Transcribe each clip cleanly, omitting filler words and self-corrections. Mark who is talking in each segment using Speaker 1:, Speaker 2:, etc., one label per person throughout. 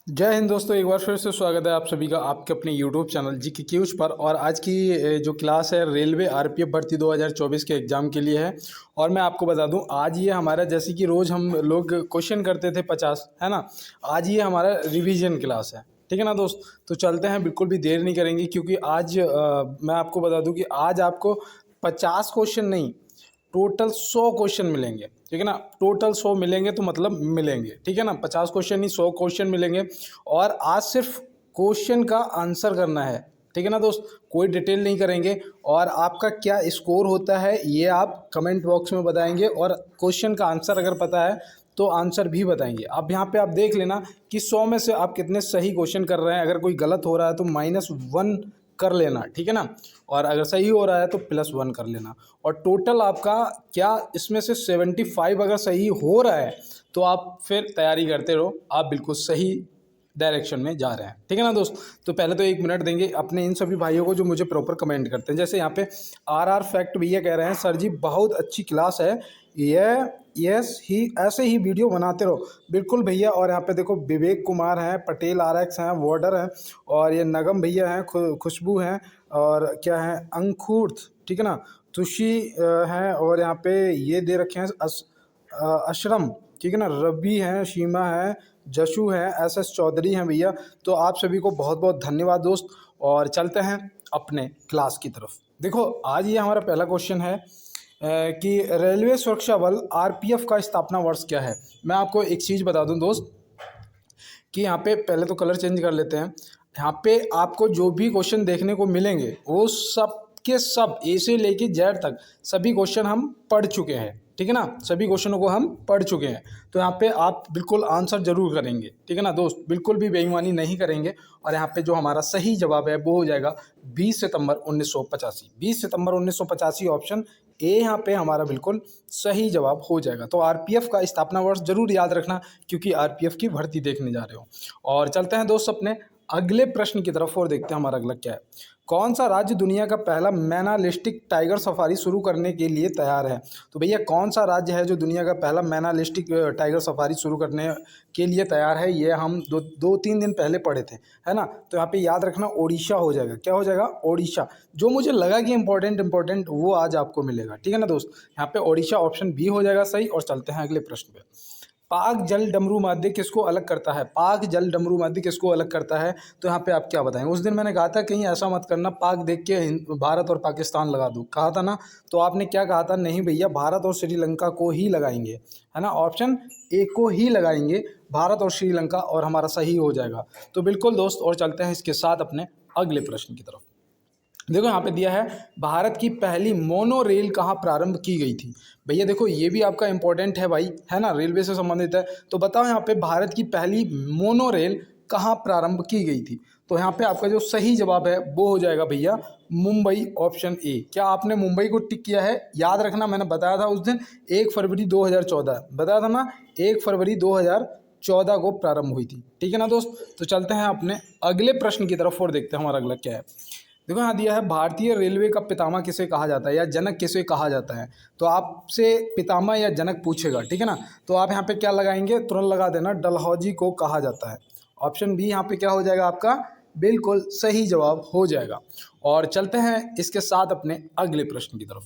Speaker 1: जय हिंद दोस्तों, एक बार फिर से स्वागत है आप सभी का आपके अपने यूट्यूब चैनल जी के क्यूज पर। और आज की जो क्लास है रेलवे आरपीएफ भर्ती 2024 के एग्ज़ाम के लिए है। और मैं आपको बता दूं, आज ये हमारा, जैसे कि रोज़ हम लोग क्वेश्चन करते थे 50, है ना। आज ये हमारा रिवीजन क्लास है, ठीक है ना दोस्त। तो चलते हैं, बिल्कुल भी देर नहीं करेंगे, क्योंकि आज मैं आपको बता दूँ कि आज आपको 50 क्वेश्चन नहीं, टोटल 100 क्वेश्चन मिलेंगे, ठीक है ना। टोटल 100 मिलेंगे तो मतलब मिलेंगे, ठीक है ना। 50 क्वेश्चन नहीं, 100 क्वेश्चन मिलेंगे। और आज सिर्फ क्वेश्चन का आंसर करना है, ठीक है ना दोस्त। कोई डिटेल नहीं करेंगे। और आपका क्या स्कोर होता है ये आप कमेंट बॉक्स में बताएंगे, और क्वेश्चन का आंसर अगर पता है तो आंसर भी बताएंगे। अब यहाँ पे आप देख लेना कि 100 में से आप कितने सही क्वेश्चन कर रहे हैं। अगर कोई गलत हो रहा है तो -1 कर लेना, ठीक है ना। और अगर सही हो रहा है तो +1 कर लेना। और टोटल आपका क्या, इसमें से 75 अगर सही हो रहा है तो आप फिर तैयारी करते रहो, आप बिल्कुल सही डायरेक्शन में जा रहे हैं, ठीक है ना दोस्त। तो पहले तो 1 मिनट देंगे अपने इन सभी भाइयों को जो मुझे प्रॉपर कमेंट करते हैं। जैसे यहाँ पे RR फैक्ट भैया कह रहे हैं, सर जी बहुत अच्छी क्लास है ये, यस ही ऐसे ही वीडियो बनाते रहो। बिल्कुल भैया। और यहाँ पे देखो विवेक कुमार हैं, पटेल RX हैं, वॉर्डर हैं, और ये नगम भैया हैं, खुशबू हैं, और क्या है अंकुर्थ, ठीक है ना, तुषी हैं, और यहाँ पे ये दे रखे हैं अशरम, ठीक है ना, रवि हैं, सीमा है, जशु है, SS चौधरी हैं भैया। तो आप सभी को बहुत बहुत धन्यवाद दोस्त। और चलते हैं अपने क्लास की तरफ। देखो आज ये हमारा पहला क्वेश्चन है कि रेलवे सुरक्षा बल RPF का स्थापना वर्ष क्या है। मैं आपको एक चीज़ बता दूं दोस्त, कि यहाँ पे पहले तो कलर चेंज कर लेते हैं। यहाँ पे आपको जो भी क्वेश्चन देखने को मिलेंगे वो सब के सब A से लेके Z तक सभी क्वेश्चन हम पढ़ चुके हैं, ठीक है ना। सभी क्वेश्चनों को हम पढ़ चुके हैं। तो यहाँ पे आप बिल्कुल आंसर जरूर करेंगे, ठीक है ना दोस्त, बिल्कुल भी बेईमानी नहीं करेंगे। और यहाँ पे जो हमारा सही जवाब है वो हो जाएगा 20 सितंबर 1985। 20 सितंबर 1985 ऑप्शन ए यहाँ पे हमारा बिल्कुल सही जवाब हो जाएगा। तो RPF का स्थापना वर्ष जरूर याद रखना, क्योंकि RPF की भर्ती देखने जा रहे हो। और चलते हैं दोस्त अपने अगले प्रश्न की तरफ और देखते हैं हमारा अगला क्या है। कौन सा राज्य दुनिया का पहला मैनालिस्टिक टाइगर सफारी शुरू करने के लिए तैयार है। तो भैया कौन सा राज्य है जो दुनिया का पहला मैनालिस्टिक टाइगर सफारी शुरू करने के लिए तैयार है। ये हम 2-3 दिन पहले पढ़े थे, है ना। तो यहाँ पे याद रखना ओडिशा हो जाएगा। क्या हो जाएगा? ओडिशा। जो मुझे लगा कि इंपॉर्टेंट वो आज आपको मिलेगा, ठीक है ना दोस्त। यहाँ पे ओडिशा ऑप्शन बी हो जाएगा सही। और चलते हैं अगले प्रश्न पे। पाक जल डमरू माध्य किसको अलग करता है। पाक जल डमरू माध्य किसको अलग करता है। तो यहाँ पे आप क्या बताएंगे। उस दिन मैंने कहा था कहीं ऐसा मत करना पाक देख के भारत और पाकिस्तान लगा दूँ, कहा था ना। तो आपने क्या कहा था, नहीं भैया भारत और श्रीलंका को ही लगाएंगे, है ना। ऑप्शन ए को ही लगाएंगे, भारत और श्रीलंका, और हमारा सही हो जाएगा। तो बिल्कुल दोस्त। और चलते हैं इसके साथ अपने अगले प्रश्न की तरफ। देखो यहाँ पे दिया है भारत की पहली मोनो रेल कहाँ प्रारंभ की गई थी। भैया देखो ये भी आपका इंपॉर्टेंट है भाई, है ना, रेलवे से संबंधित है। तो बताओ यहाँ पे भारत की पहली मोनो रेल कहाँ प्रारंभ की गई थी। तो यहाँ पे आपका जो सही जवाब है वो हो जाएगा भैया मुंबई, ऑप्शन ए। क्या आपने मुंबई को टिक किया है? याद रखना मैंने बताया था उस दिन 1 फरवरी 2014, बताया था ना, 1 फरवरी 2014 को प्रारंभ हुई थी, ठीक है ना दोस्त। तो चलते हैं अपने अगले प्रश्न की तरफ और देखते हैं हमारा अगला क्या है। देखो यहाँ दिया है भारतीय रेलवे का पितामह किसे कहा जाता है, या जनक किसे कहा जाता है। तो आपसे पितामह या जनक पूछेगा, ठीक है ना। तो आप यहाँ पे क्या लगाएंगे, तुरंत लगा देना डलहौजी को कहा जाता है। ऑप्शन बी यहाँ पे क्या हो जाएगा आपका बिल्कुल सही जवाब हो जाएगा। और चलते हैं इसके साथ अपने अगले प्रश्न की तरफ।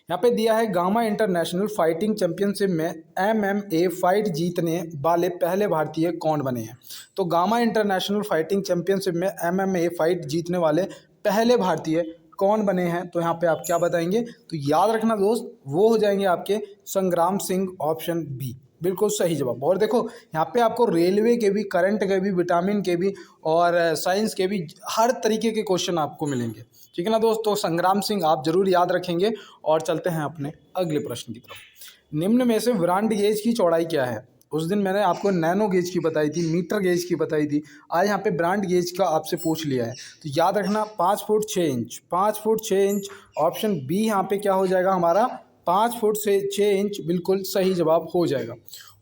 Speaker 1: यहाँ पे दिया है गामा इंटरनेशनल फाइटिंग चैंपियनशिप में MMA फाइट जीतने वाले पहले भारतीय कौन बने हैं। तो गामा इंटरनेशनल फाइटिंग चैंपियनशिप में MMA फाइट जीतने वाले पहले भारतीय कौन बने हैं। तो यहाँ पे आप क्या बताएंगे। तो याद रखना दोस्त वो हो जाएंगे आपके संग्राम सिंह, ऑप्शन बी बिल्कुल सही जवाब। और देखो यहाँ पे आपको रेलवे के भी, करंट के भी, विटामिन के भी, और साइंस के भी हर तरीके के क्वेश्चन आपको मिलेंगे, ठीक है ना दोस्त। तो संग्राम सिंह आप जरूर याद रखेंगे। और चलते हैं अपने अगले प्रश्न की तरफ। निम्न में से ब्रांड गेज की चौड़ाई क्या है। उस दिन मैंने आपको नैनो गेज की बताई थी, मीटर गेज की बताई थी। आज यहाँ पे ब्रांड गेज का आपसे पूछ लिया है। तो याद रखना 5 foot 6 inch, 5 foot 6 inch, option B यहाँ पे क्या हो जाएगा हमारा 5 फुट से 6 इंच, बिल्कुल सही जवाब हो जाएगा।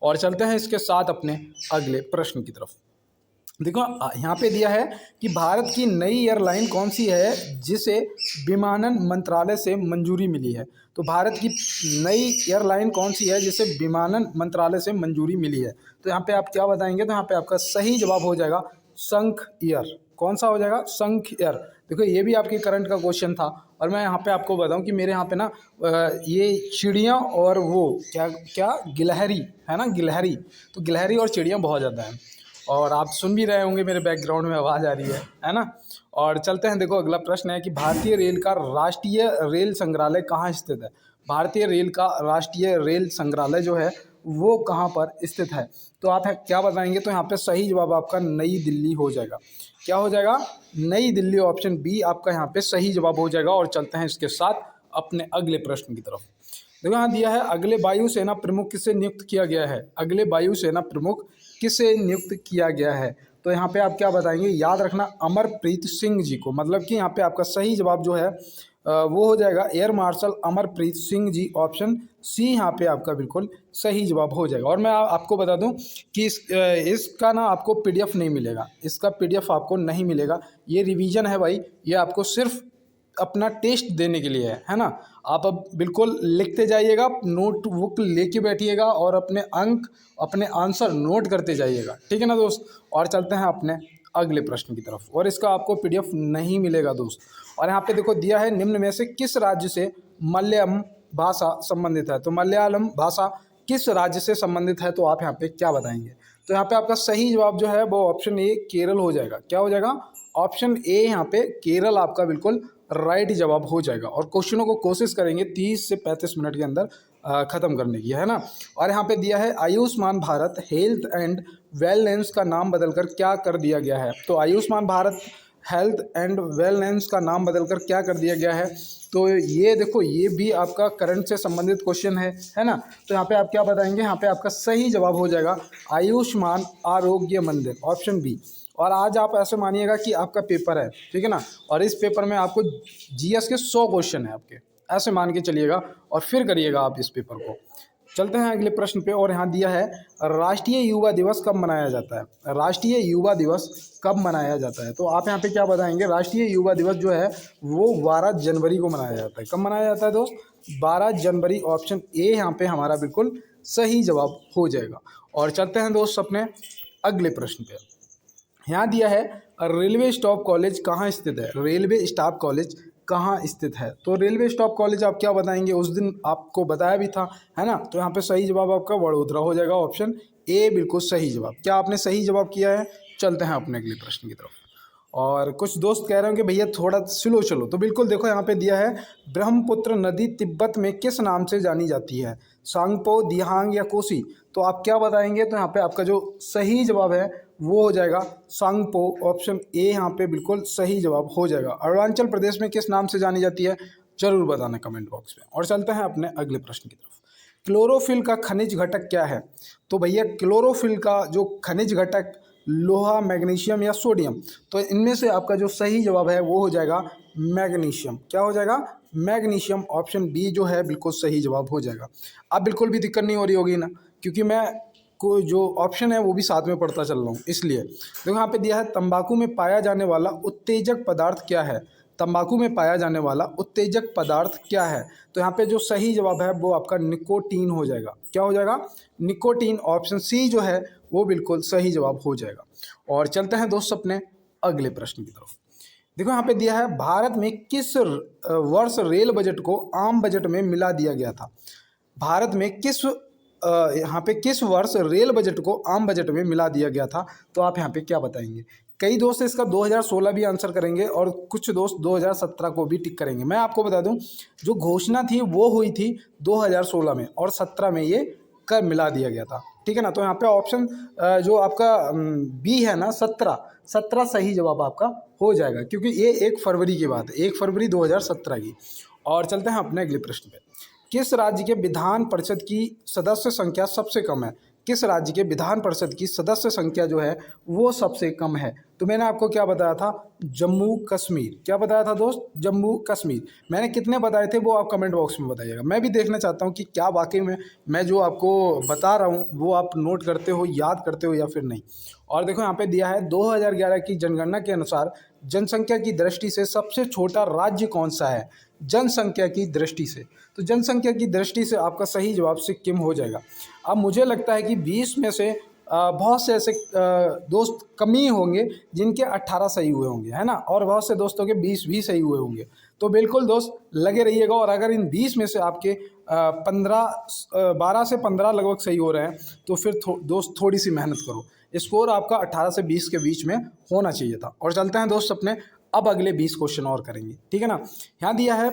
Speaker 1: और चलते हैं इसके साथ अपने अगले प्रश्न की तरफ। देखो यहाँ पे दिया है कि भारत की नई एयरलाइन कौन सी है जिसे विमानन मंत्रालय से मंजूरी मिली है। तो भारत की नई एयरलाइन कौन सी है जिसे विमानन मंत्रालय से मंजूरी मिली है। तो यहाँ पे आप क्या बताएंगे, तो यहाँ पे आपका सही जवाब हो जाएगा शंख एयर। कौन सा हो जाएगा, शंख एयर। देखो ये भी आपके करंट का क्वेश्चन था। और मैं यहाँ पे आपको बताऊँ कि मेरे यहाँ पे ना ये चिड़ियाँ और वो क्या क्या गिलहरी है ना, गिलहरी, तो गिलहरी और चिड़ियाँ बहुत ज़्यादा हैं। और आप सुन भी रहे होंगे मेरे बैकग्राउंड में आवाज़ आ रही है ना। और चलते हैं, देखो अगला प्रश्न है कि भारतीय रेल का राष्ट्रीय रेल संग्रहालय कहाँ स्थित है। भारतीय रेल का राष्ट्रीय रेल संग्रहालय जो है वो कहाँ पर स्थित है। तो आप क्या बताएंगे, तो यहाँ पे सही जवाब आपका नई दिल्ली हो जाएगा। क्या हो जाएगा, नई दिल्ली। ऑप्शन बी आपका यहाँ पे सही जवाब हो जाएगा। और चलते हैं इसके साथ अपने अगले प्रश्न की तरफ। देखो यहाँ दिया है अगले वायुसेना प्रमुख किसे नियुक्त किया गया है। अगले वायुसेना प्रमुख किसे नियुक्त किया गया है। तो यहाँ पे आप क्या बताएंगे, याद रखना अमरप्रीत सिंह जी को। मतलब कि यहाँ पे आपका सही जवाब जो है वो हो जाएगा air marshal Amarpreet Singh ji. Option C यहाँ पे आपका बिल्कुल सही जवाब हो जाएगा। और मैं आपको बता दूं कि इसका ना आपको पीडीएफ नहीं मिलेगा, इसका पीडीएफ आपको नहीं मिलेगा। ये रिवीजन है भाई, ये आपको सिर्फ अपना टेस्ट देने के लिए है ना। आप अब बिल्कुल लिखते जाइएगा, नोटबुक लेके बैठिएगा और अपने अंक अपने आंसर नोट करते जाइएगा, ठीक है ना दोस्त। और चलते हैं अपने अगले प्रश्न की तरफ। और इसका आपको पीडीएफ नहीं मिलेगा दोस्त। और यहाँ पे देखो दिया है निम्न में से किस राज्य से मलयालम भाषा संबंधित है। तो मलयालम भाषा किस राज्य से संबंधित है। तो आप यहाँ पे क्या बताएंगे, तो यहाँ पे आपका सही जवाब जो है वो ऑप्शन ए केरल हो जाएगा। क्या हो जाएगा, ऑप्शन ए यहाँ पे केरल आपका बिल्कुल राइट जवाब हो जाएगा। और क्वेश्चनों को कोशिश करेंगे 30 से 35 मिनट के अंदर ख़त्म करने की, है ना। और यहाँ पे दिया है Ayushman Bharat health and wellness का नाम बदलकर क्या कर दिया गया है। तो Ayushman Bharat health and wellness का नाम बदलकर क्या कर दिया गया है। तो ये देखो ये भी आपका करंट से संबंधित क्वेश्चन है ना। तो यहाँ पे आप क्या बताएंगे, यहाँ पे आपका सही जवाब हो जाएगा आयुष्मान आरोग्य मंदिर। Option B. और आज आप ऐसे मानिएगा कि आपका पेपर है, ठीक है ना। और इस पेपर में आपको जीएस के 100 क्वेश्चन है आपके, ऐसे मान के चलिएगा और फिर करिएगा आप इस पेपर को। चलते हैं अगले प्रश्न पे। और यहाँ दिया है राष्ट्रीय युवा दिवस कब मनाया जाता है। राष्ट्रीय युवा दिवस कब मनाया जाता है। तो आप यहाँ पे क्या बताएंगे, राष्ट्रीय युवा दिवस जो है वो 12 जनवरी को मनाया जाता है। कब मनाया जाता है दोस्त, 12 जनवरी। ऑप्शन ए यहाँ पे हमारा बिल्कुल सही जवाब हो जाएगा। और चलते हैं दोस्त अपने अगले प्रश्न पे। यहाँ दिया है रेलवे स्टाफ कॉलेज कहाँ स्थित है। रेलवे स्टाफ कॉलेज कहाँ स्थित है। तो रेलवे स्टाफ कॉलेज आप क्या बताएंगे, उस दिन आपको बताया भी था, है ना। तो यहाँ पे सही जवाब आपका वडोदरा हो जाएगा। ऑप्शन ए बिल्कुल सही जवाब। क्या आपने सही जवाब किया है। चलते हैं अपने अगले प्रश्न की तरफ। और कुछ दोस्त कह रहे हैं कि भैया थोड़ा स्लो चलो, तो बिल्कुल देखो यहाँ पे दिया है ब्रह्मपुत्र नदी तिब्बत में किस नाम से जानी जाती है। सांगपो, दिहांग या कोसी। तो आप क्या बताएंगे, तो यहाँ पे आपका जो सही जवाब है वो हो जाएगा सांगपो। ऑप्शन ए यहाँ पे बिल्कुल सही जवाब हो जाएगा। अरुणाचल प्रदेश में किस नाम से जानी जाती है, जरूर बताना कमेंट बॉक्स में। और चलते हैं अपने अगले प्रश्न की तरफ। क्लोरोफिल का खनिज घटक क्या है। तो भैया क्लोरोफिल का जो खनिज घटक लोहा, मैग्नीशियम या सोडियम। तो इनमें से आपका जो सही जवाब है वो हो जाएगा मैग्नीशियम। क्या हो जाएगा, मैग्नीशियम। ऑप्शन बी जो है बिल्कुल सही जवाब हो जाएगा। अब बिल्कुल भी दिक्कत नहीं हो रही होगी ना, क्योंकि मैं को जो ऑप्शन है वो भी साथ में पढ़ता चल रहा हूँ, इसलिए। देखो यहाँ पे दिया है तंबाकू में पाया जाने वाला उत्तेजक पदार्थ क्या है। तंबाकू में पाया जाने वाला उत्तेजक पदार्थ क्या है। तो यहाँ पे जो सही जवाब है वो आपका निकोटीन हो जाएगा। क्या हो जाएगा, निकोटीन। ऑप्शन सी जो है वो बिल्कुल सही जवाब हो जाएगा। और चलते हैं दोस्त अपने अगले प्रश्न की तरफ। देखो यहाँ पे दिया है भारत में किस वर्ष रेल बजट को आम बजट में मिला दिया गया था। भारत में यहाँ पे किस वर्ष रेल बजट को आम बजट में मिला दिया गया था। तो आप यहाँ पे क्या बताएंगे। कई दोस्त इसका 2016 भी आंसर करेंगे और कुछ दोस्त 2017 को भी टिक करेंगे। मैं आपको बता दूं जो घोषणा थी वो हुई थी 2016 में और 17 में ये कर मिला दिया गया था, ठीक है ना। तो यहाँ पे ऑप्शन जो आपका बी है ना 17 सही जवाब आपका हो जाएगा, क्योंकि ये 1 फरवरी की बात है, 1 फरवरी 2017 की। और चलते हैं अपने अगले प्रश्न पे। किस राज्य के विधान परिषद की सदस्य संख्या सबसे कम है। किस राज्य के विधान परिषद की सदस्य संख्या जो है वो सबसे कम है। तो मैंने आपको क्या बताया था, जम्मू कश्मीर। क्या बताया था दोस्त, जम्मू कश्मीर। मैंने कितने बताए थे वो आप कमेंट बॉक्स में बताइएगा। मैं भी देखना चाहता हूँ कि क्या वाकई में मैं जो आपको बता रहा हूँ वो आप नोट करते हो, याद करते हो या फिर नहीं। और देखो यहाँ पे दिया है 2011 की जनगणना के अनुसार जनसंख्या की दृष्टि से सबसे छोटा राज्य कौन सा है, जनसंख्या की दृष्टि से। तो जनसंख्या की दृष्टि से आपका सही जवाब सिक्किम हो जाएगा। अब मुझे लगता है कि 20 में से बहुत से ऐसे दोस्त कम ही होंगे जिनके 18 सही हुए होंगे, है ना, और बहुत से दोस्तों के 20 भी सही हुए होंगे। तो बिल्कुल दोस्त लगे रहिएगा, और अगर इन 20 में से आपके 12 से 15 लगभग सही हो रहे हैं तो फिर दोस्त थोड़ी सी मेहनत करो। स्कोर आपका 18 से 20 के बीच में होना चाहिए था। और चलते हैं दोस्त अपने अब अगले 20 क्वेश्चन और करेंगे, ठीक है ना। यहाँ दिया है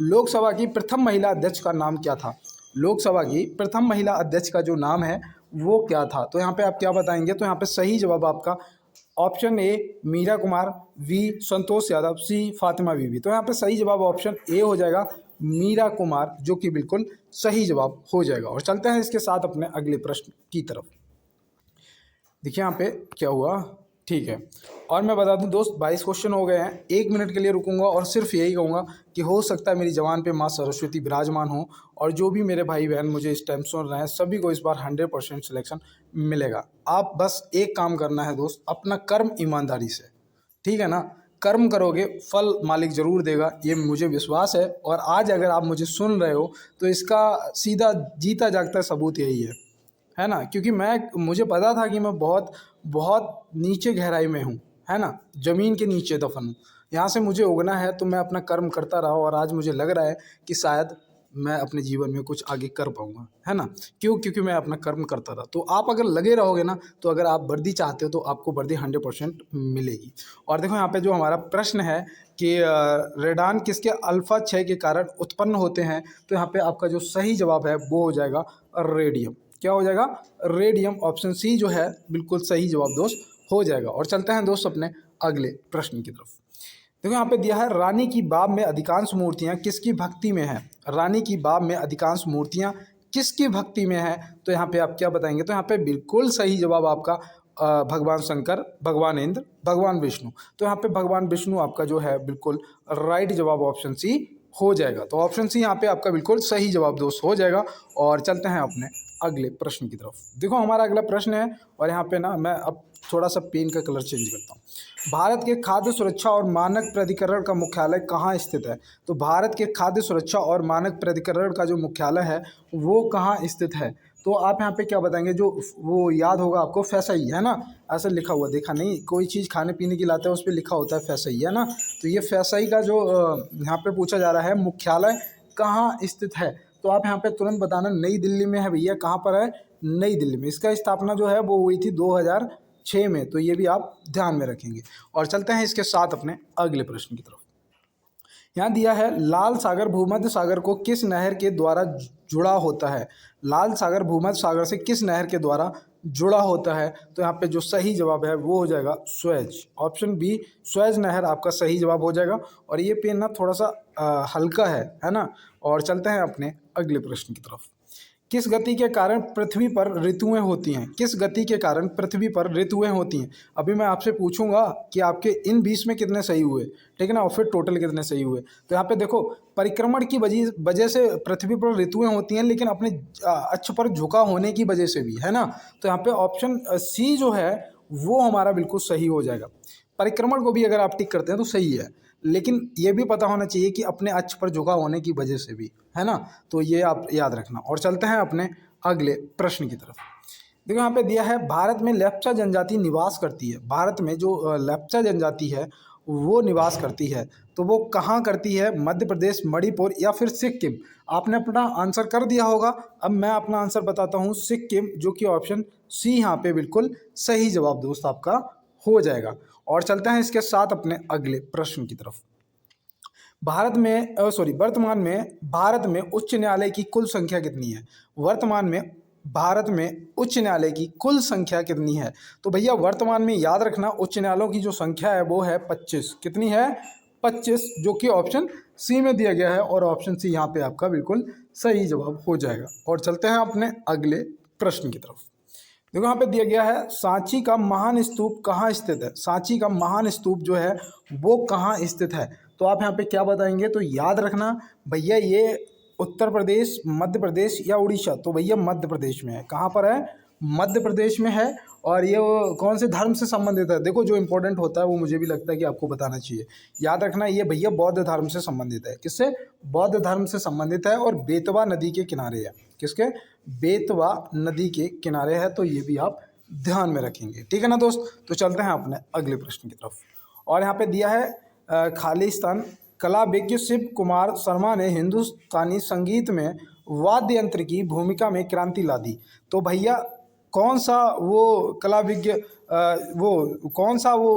Speaker 1: लोकसभा की प्रथम महिला अध्यक्ष का नाम क्या था। लोकसभा की प्रथम महिला अध्यक्ष का जो नाम है वो क्या था। तो यहाँ पे आप क्या बताएंगे, तो यहाँ पे सही जवाब आपका option A Meera Kumar, B Santosh Yadav, C Fatima Bibi. तो यहाँ पे सही जवाब ऑप्शन ए हो जाएगा, मीरा कुमार, जो कि बिल्कुल सही जवाब हो जाएगा। और चलते हैं इसके साथ अपने अगले प्रश्न की तरफ। देखिए यहाँ पे क्या हुआ, ठीक है। और मैं बता दूं दोस्त 22 क्वेश्चन हो गए हैं। 1 मिनट के लिए रुकूंगा और सिर्फ यही कहूँगा कि हो सकता है मेरी जवान पे माँ सरस्वती विराजमान हो, और जो भी मेरे भाई बहन मुझे इस टाइम सुन रहे हैं सभी को इस बार 100% सिलेक्शन मिलेगा। आप बस एक काम करना है दोस्त, अपना कर्म ईमानदारी से, ठीक है ना। कर्म करोगे फल मालिक ज़रूर देगा, ये मुझे विश्वास है। और आज अगर आप मुझे सुन रहे हो तो इसका सीधा जीता जागता सबूत यही है ना। क्योंकि मुझे पता था कि मैं बहुत बहुत नीचे गहराई में हूँ, है ना, ज़मीन के नीचे दफन हूँ। यहाँ से मुझे उगना है, तो मैं अपना कर्म करता रहा, और आज मुझे लग रहा है कि शायद मैं अपने जीवन में कुछ आगे कर पाऊँगा, है ना। क्योंकि मैं अपना कर्म करता रहा। तो आप अगर लगे रहोगे ना, तो अगर आप वर्दी चाहते हो तो आपको वर्दी 100% मिलेगी। और देखो यहाँ पे जो हमारा प्रश्न है कि रेडान किसके अल्फा क्षय के कारण उत्पन्न होते हैं। तो यहाँ पे आपका जो सही जवाब है वो हो जाएगा रेडियम। क्या हो जाएगा, रेडियम। ऑप्शन सी जो है बिल्कुल सही जवाब दोस्त हो जाएगा। और चलते हैं दोस्त अपने अगले प्रश्न की तरफ। देखो यहाँ पे दिया है रानी की बाग में अधिकांश मूर्तियाँ किसकी भक्ति में है। रानी की बाग में अधिकांश मूर्तियाँ किसकी भक्ति में है। तो यहाँ पे आप क्या बताएंगे, तो यहाँ पे बिल्कुल सही जवाब आपका भगवान शंकर, भगवान इंद्र, भगवान विष्णु। तो यहाँ पे भगवान विष्णु आपका जो है बिल्कुल राइट जवाब ऑप्शन सी हो जाएगा। तो ऑप्शन सी यहाँ पे आपका बिल्कुल सही जवाब दोस्त हो जाएगा। और चलते हैं अपने अगले प्रश्न की तरफ। देखो हमारा अगला प्रश्न है, और यहाँ पे ना मैं अब थोड़ा सा पेन का कलर चेंज करता हूँ। भारत के खाद्य सुरक्षा और मानक प्राधिकरण का मुख्यालय कहाँ स्थित है। तो भारत के खाद्य सुरक्षा और मानक प्राधिकरण का जो मुख्यालय है वो कहाँ स्थित है। तो आप यहाँ पे क्या बताएंगे, जो वो याद होगा आपको, फैसई, है ना, ऐसा लिखा हुआ देखा नहीं, कोई चीज़ खाने पीने की लाते हैं उस पर लिखा होता है फैसई, है ना। तो ये फैसई का जो यहाँ पे पूछा जा रहा है मुख्यालय कहाँ स्थित है। तो आप यहाँ पे तुरंत बताना, नई दिल्ली में है भैया। कहाँ पर है, नई दिल्ली में। इसका स्थापना जो है वो हुई थी 2006 में। तो ये भी आप ध्यान में रखेंगे। और चलते हैं इसके साथ अपने अगले प्रश्न की तरफ। यहाँ दिया है लाल सागर भूमध्य सागर को किस नहर के द्वारा जुड़ा होता है। लाल सागर भूमध्य सागर से किस नहर के द्वारा जुड़ा होता है। तो यहाँ पे जो सही जवाब है वो हो जाएगा स्वेज। ऑप्शन बी स्वेज नहर आपका सही जवाब हो जाएगा। और ये पेन ना थोड़ा सा हल्का है ना। और चलते हैं अपने अगले प्रश्न की तरफ। किस गति के कारण पृथ्वी पर ऋतुएं होती हैं। किस गति के कारण पृथ्वी पर ऋतुएं होती हैं। अभी मैं आपसे पूछूंगा कि आपके इन 20 में कितने सही हुए, ठीक है ना, और फिर टोटल कितने सही हुए। तो यहाँ पे देखो, परिक्रमण की वजह से पृथ्वी पर ऋतुएं होती हैं, लेकिन अपने अक्ष पर झुका होने की वजह से भी, है ना। तो यहाँ पे ऑप्शन सी जो है वो हमारा बिल्कुल सही हो जाएगा। परिक्रमण को भी अगर आप टिक करते हैं तो सही है, लेकिन ये भी पता होना चाहिए कि अपने अक्ष पर झुका होने की वजह से भी, है ना। तो ये आप याद रखना। और चलते हैं अपने अगले प्रश्न की तरफ। देखो यहाँ पे दिया है भारत में लेप्चा जनजाति निवास करती है। भारत में जो लेप्चा जनजाति है वो निवास करती है, तो वो कहाँ करती है, मध्य प्रदेश, मणिपुर या फिर सिक्किम। आपने अपना आंसर कर दिया होगा। अब मैं अपना आंसर बताता हूँ, सिक्किम, जो कि ऑप्शन सी यहाँ पे बिल्कुल सही जवाब दोस्त आपका हो जाएगा। और चलते हैं इसके साथ अपने अगले प्रश्न की तरफ। वर्तमान में भारत में उच्च न्यायालय की कुल संख्या कितनी है। वर्तमान में भारत में उच्च न्यायालय की कुल संख्या कितनी है। तो भैया वर्तमान में याद रखना, उच्च न्यायालयों की जो संख्या है वो है 25। कितनी है, 25, जो कि ऑप्शन सी में दिया गया है। और ऑप्शन सी यहाँ पे आपका बिल्कुल सही जवाब हो जाएगा। और चलते हैं अपने अगले प्रश्न की तरफ। देखो यहाँ पे दिया गया है सांची का महान स्तूप कहाँ स्थित है। सांची का महान स्तूप जो है वो कहाँ स्थित है, तो आप यहाँ पे क्या बताएंगे। तो याद रखना भैया ये उत्तर प्रदेश, मध्य प्रदेश या उड़ीसा, तो भैया मध्य प्रदेश में है। कहाँ पर है, मध्य प्रदेश में है। और ये वो कौन से धर्म से संबंधित है, देखो जो इंपॉर्टेंट होता है वो मुझे भी लगता है कि आपको बताना चाहिए। याद रखना ये भैया बौद्ध धर्म से संबंधित है। किससे, बौद्ध धर्म से संबंधित है और बेतवा नदी के किनारे है। किसके, बेतवा नदी के किनारे है, तो ये भी आप ध्यान में रखेंगे, ठीक है ना दोस्त। तो चलते हैं अपने अगले प्रश्न की तरफ। और यहाँ पे दिया है खालिस्तान कलाविज्ञ शिव कुमार शर्मा ने हिंदुस्तानी संगीत में वाद्य यंत्र की भूमिका में क्रांति ला दी। तो भैया कौन सा वो कलाविज्ञ वो कौन सा वो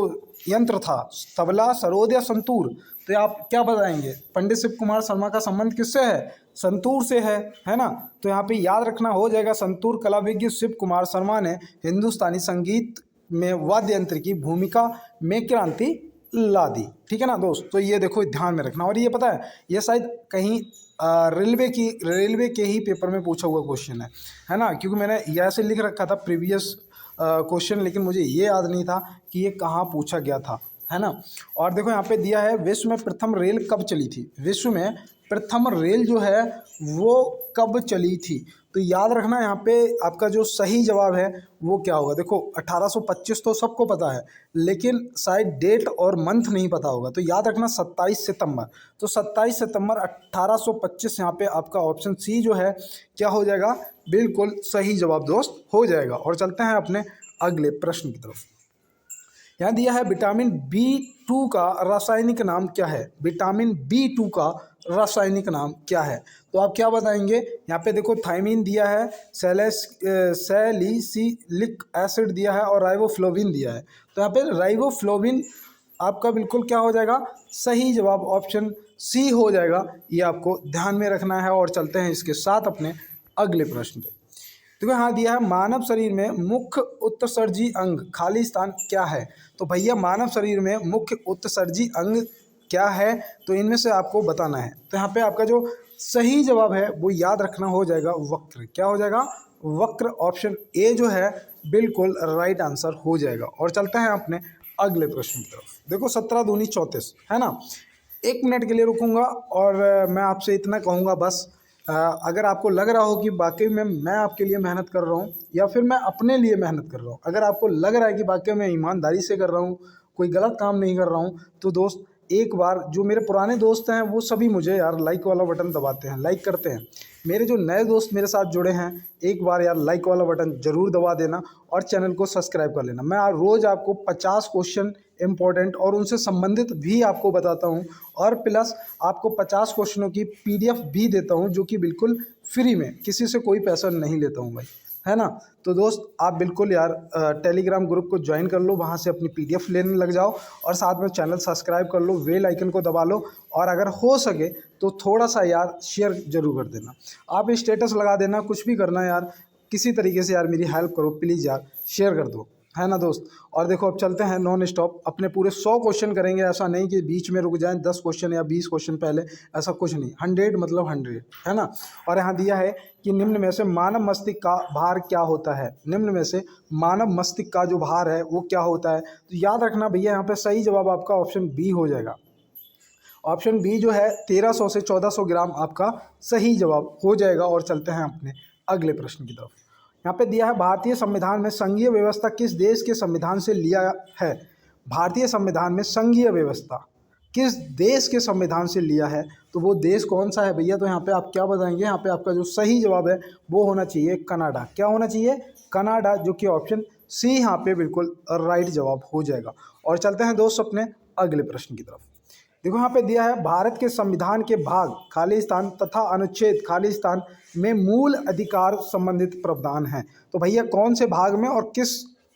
Speaker 1: यंत्र था, तबला, सरोद या संतूर। तो आप क्या बताएंगे, पंडित शिव कुमार शर्मा का संबंध किससे है, संतूर से है ना। तो यहाँ पे याद रखना हो जाएगा संतूर। कलाविज्ञ शिव कुमार शर्मा ने हिंदुस्तानी संगीत में वाद्य यंत्र की भूमिका में क्रांति ला दी, ठीक है ना दोस्त। तो ये देखो ध्यान में रखना। और ये पता है ये शायद कहीं रेलवे के ही पेपर में पूछा हुआ क्वेश्चन है ना, क्योंकि मैंने ये ऐसे लिख रखा था प्रीवियस क्वेश्चन, लेकिन मुझे ये याद नहीं था कि ये कहाँ पूछा गया था, है ना। और देखो यहाँ पे दिया है विश्व में प्रथम रेल कब चली थी। विश्व में प्रथम रेल जो है वो कब चली थी। तो याद रखना यहाँ पे आपका जो सही जवाब है वो क्या होगा। देखो 1825 तो सबको पता है, लेकिन शायद डेट और मंथ नहीं पता होगा। तो याद रखना 27 सितंबर। तो 27 सितंबर 1825 यहाँ पे आपका ऑप्शन सी जो है क्या हो जाएगा, बिल्कुल सही जवाब दोस्त हो जाएगा। और चलते हैं अपने अगले प्रश्न की तरफ। यहाँ दिया है विटामिन B2 का रासायनिक नाम क्या है। विटामिन B2 का रासायनिक नाम क्या है, तो आप क्या बताएंगे। यहाँ पे देखो थायमीन दिया है, सैलिसिलिक एसिड दिया है और राइबोफ्लोविन दिया है। तो यहाँ पे राइबोफ्लोविन आपका बिल्कुल क्या हो जाएगा, सही जवाब ऑप्शन सी हो जाएगा। ये आपको ध्यान में रखना है। और चलते हैं इसके साथ अपने अगले प्रश्न पे। देखो यहाँ दिया है मानव शरीर में मुख्य उत्सर्जी अंग खाली स्थान क्या है। तो भैया मानव शरीर में मुख्य उत्सर्जी अंग क्या है, तो इनमें से आपको बताना है। तो यहाँ पे आपका जो सही जवाब है वो याद रखना हो जाएगा वक्र। क्या हो जाएगा, वक्र। ऑप्शन ए जो है बिल्कुल राइट आंसर हो जाएगा। और चलते हैं अपने अगले प्रश्न की तरफ। देखो 17 दूनी 34 है ना। 1 मिनट के लिए रुकूंगा और मैं आपसे इतना कहूँगा बस, अगर आपको लग रहा हो कि वाकई में मैं आपके लिए मेहनत कर रहा हूँ या फिर मैं अपने लिए मेहनत कर रहा हूँ, अगर आपको लग रहा है कि वाकई में ईमानदारी से कर रहा हूँ, कोई गलत काम नहीं कर रहा हूँ, तो दोस्त एक बार जो मेरे पुराने दोस्त हैं वो सभी मुझे यार लाइक वाला बटन दबाते हैं, लाइक करते हैं। मेरे जो नए दोस्त मेरे साथ जुड़े हैं, एक बार यार लाइक वाला बटन ज़रूर दबा देना और चैनल को सब्सक्राइब कर लेना। मैं रोज़ आपको 50 क्वेश्चन इंपॉर्टेंट और उनसे संबंधित भी आपको बताता हूं, और प्लस आपको 50 क्वेश्चनों की PDF भी देता हूं, जो कि बिल्कुल फ्री में, किसी से कोई पैसा नहीं लेता हूं भाई, है ना। तो दोस्त आप बिल्कुल यार टेलीग्राम ग्रुप को ज्वाइन कर लो, वहां से अपनी PDF लेने लग जाओ और साथ में चैनल सब्सक्राइब कर लो, बेल आइकन को दबा लो, और अगर हो सके तो थोड़ा सा यार शेयर जरूर कर देना। आप स्टेटस लगा देना, कुछ भी करना यार, किसी तरीके से यार मेरी हेल्प करो प्लीज़ यार, शेयर कर दो, है ना दोस्त। और देखो अब चलते हैं नॉन स्टॉप, अपने पूरे 100 क्वेश्चन करेंगे। ऐसा नहीं कि बीच में रुक जाएं 10 क्वेश्चन या 20 क्वेश्चन पहले, ऐसा कुछ नहीं। 100 मतलब 100, है ना। और यहाँ दिया है कि निम्न में से मानव मस्तिष्क का भार क्या होता है। निम्न में से मानव मस्तिष्क का जो भार है वो क्या होता है। तो याद रखना भैया यहाँ पे सही जवाब आपका ऑप्शन बी हो जाएगा। ऑप्शन बी जो है 1300 से 1400 ग्राम आपका सही जवाब हो जाएगा। और चलते हैं अपने अगले प्रश्न की तरफ। यहाँ पे दिया है भारतीय संविधान में संघीय व्यवस्था किस देश के संविधान से लिया है। भारतीय संविधान में संघीय व्यवस्था किस देश के संविधान से लिया है, तो वो देश कौन सा है भैया। तो यहाँ पे आप क्या बताएंगे, यहाँ पे आपका जो सही जवाब है वो होना चाहिए कनाडा। क्या होना चाहिए, कनाडा, जो कि ऑप्शन सी यहाँ पे बिल्कुल राइट जवाब हो जाएगा। और चलते हैं दोस्त अपने अगले प्रश्न की तरफ। देखो यहाँ पे दिया है भारत के संविधान के भाग खालिस्तान तथा अनुच्छेद खालिस्तान में मूल अधिकार संबंधित प्रावधान हैं। तो भैया कौन से भाग में और किस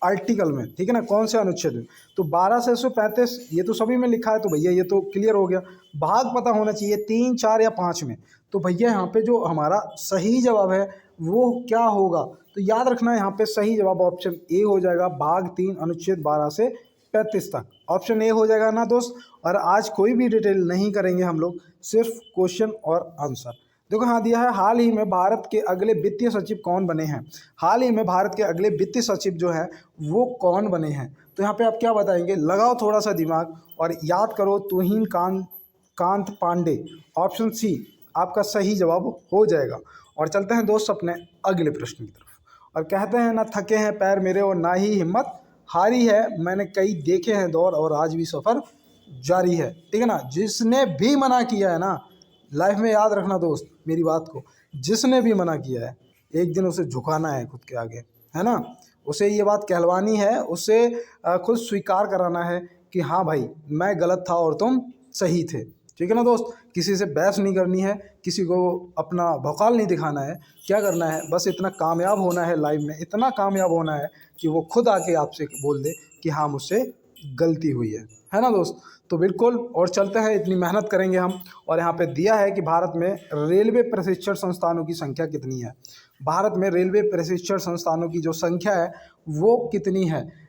Speaker 1: आर्टिकल में, ठीक है ना, कौन से अनुच्छेद में। तो 12 से 135 ये तो सभी में लिखा है, तो भैया ये तो क्लियर हो गया। भाग पता होना चाहिए 3, 4 या 5 में। तो भैया यहाँ पे जो हमारा सही जवाब है वो क्या होगा, तो याद रखना यहाँ पे सही जवाब ऑप्शन ए हो जाएगा, भाग 3 अनुच्छेद 12 से 35 तक। ऑप्शन ए हो जाएगा ना दोस्त। और आज कोई भी डिटेल नहीं करेंगे हम लोग, सिर्फ क्वेश्चन और आंसर। देखो हाँ दिया है, हाल ही में भारत के अगले वित्तीय सचिव कौन बने हैं। हाल ही में भारत के अगले वित्तीय सचिव जो है वो कौन बने हैं। तो यहाँ पे आप क्या बताएंगे, लगाओ थोड़ा सा दिमाग और याद करो। तुहिन कांत पांडे, ऑप्शन सी आपका सही जवाब हो जाएगा। और चलते हैं दोस्त अपने अगले प्रश्न की तरफ। और कहते हैं ना थके हैं पैर मेरे और ना ही हिम्मत हारी है, मैंने कई देखे हैं दौर और आज भी सफ़र जारी है। ठीक है ना, जिसने भी मना किया है ना, लाइफ में याद रखना दोस्त मेरी बात को, जिसने भी मना किया है एक दिन उसे झुकाना है खुद के आगे, है ना। उसे ये बात कहलवानी है, उसे खुद स्वीकार कराना है कि हाँ भाई मैं गलत था और तुम सही थे। ठीक है ना दोस्त, किसी से बहस नहीं करनी है, किसी को अपना भौकाल नहीं दिखाना है। क्या करना है, बस इतना कामयाब होना है लाइफ में, इतना कामयाब होना है कि वो खुद आके आपसे बोल दे कि हाँ मुझसे गलती हुई है ना दोस्त। तो बिल्कुल, और चलते हैं, इतनी मेहनत करेंगे हम। और यहाँ पे दिया है कि भारत में रेलवे प्रशिक्षण संस्थानों की संख्या कितनी है। भारत में रेलवे प्रशिक्षण संस्थानों की जो संख्या है वो कितनी है।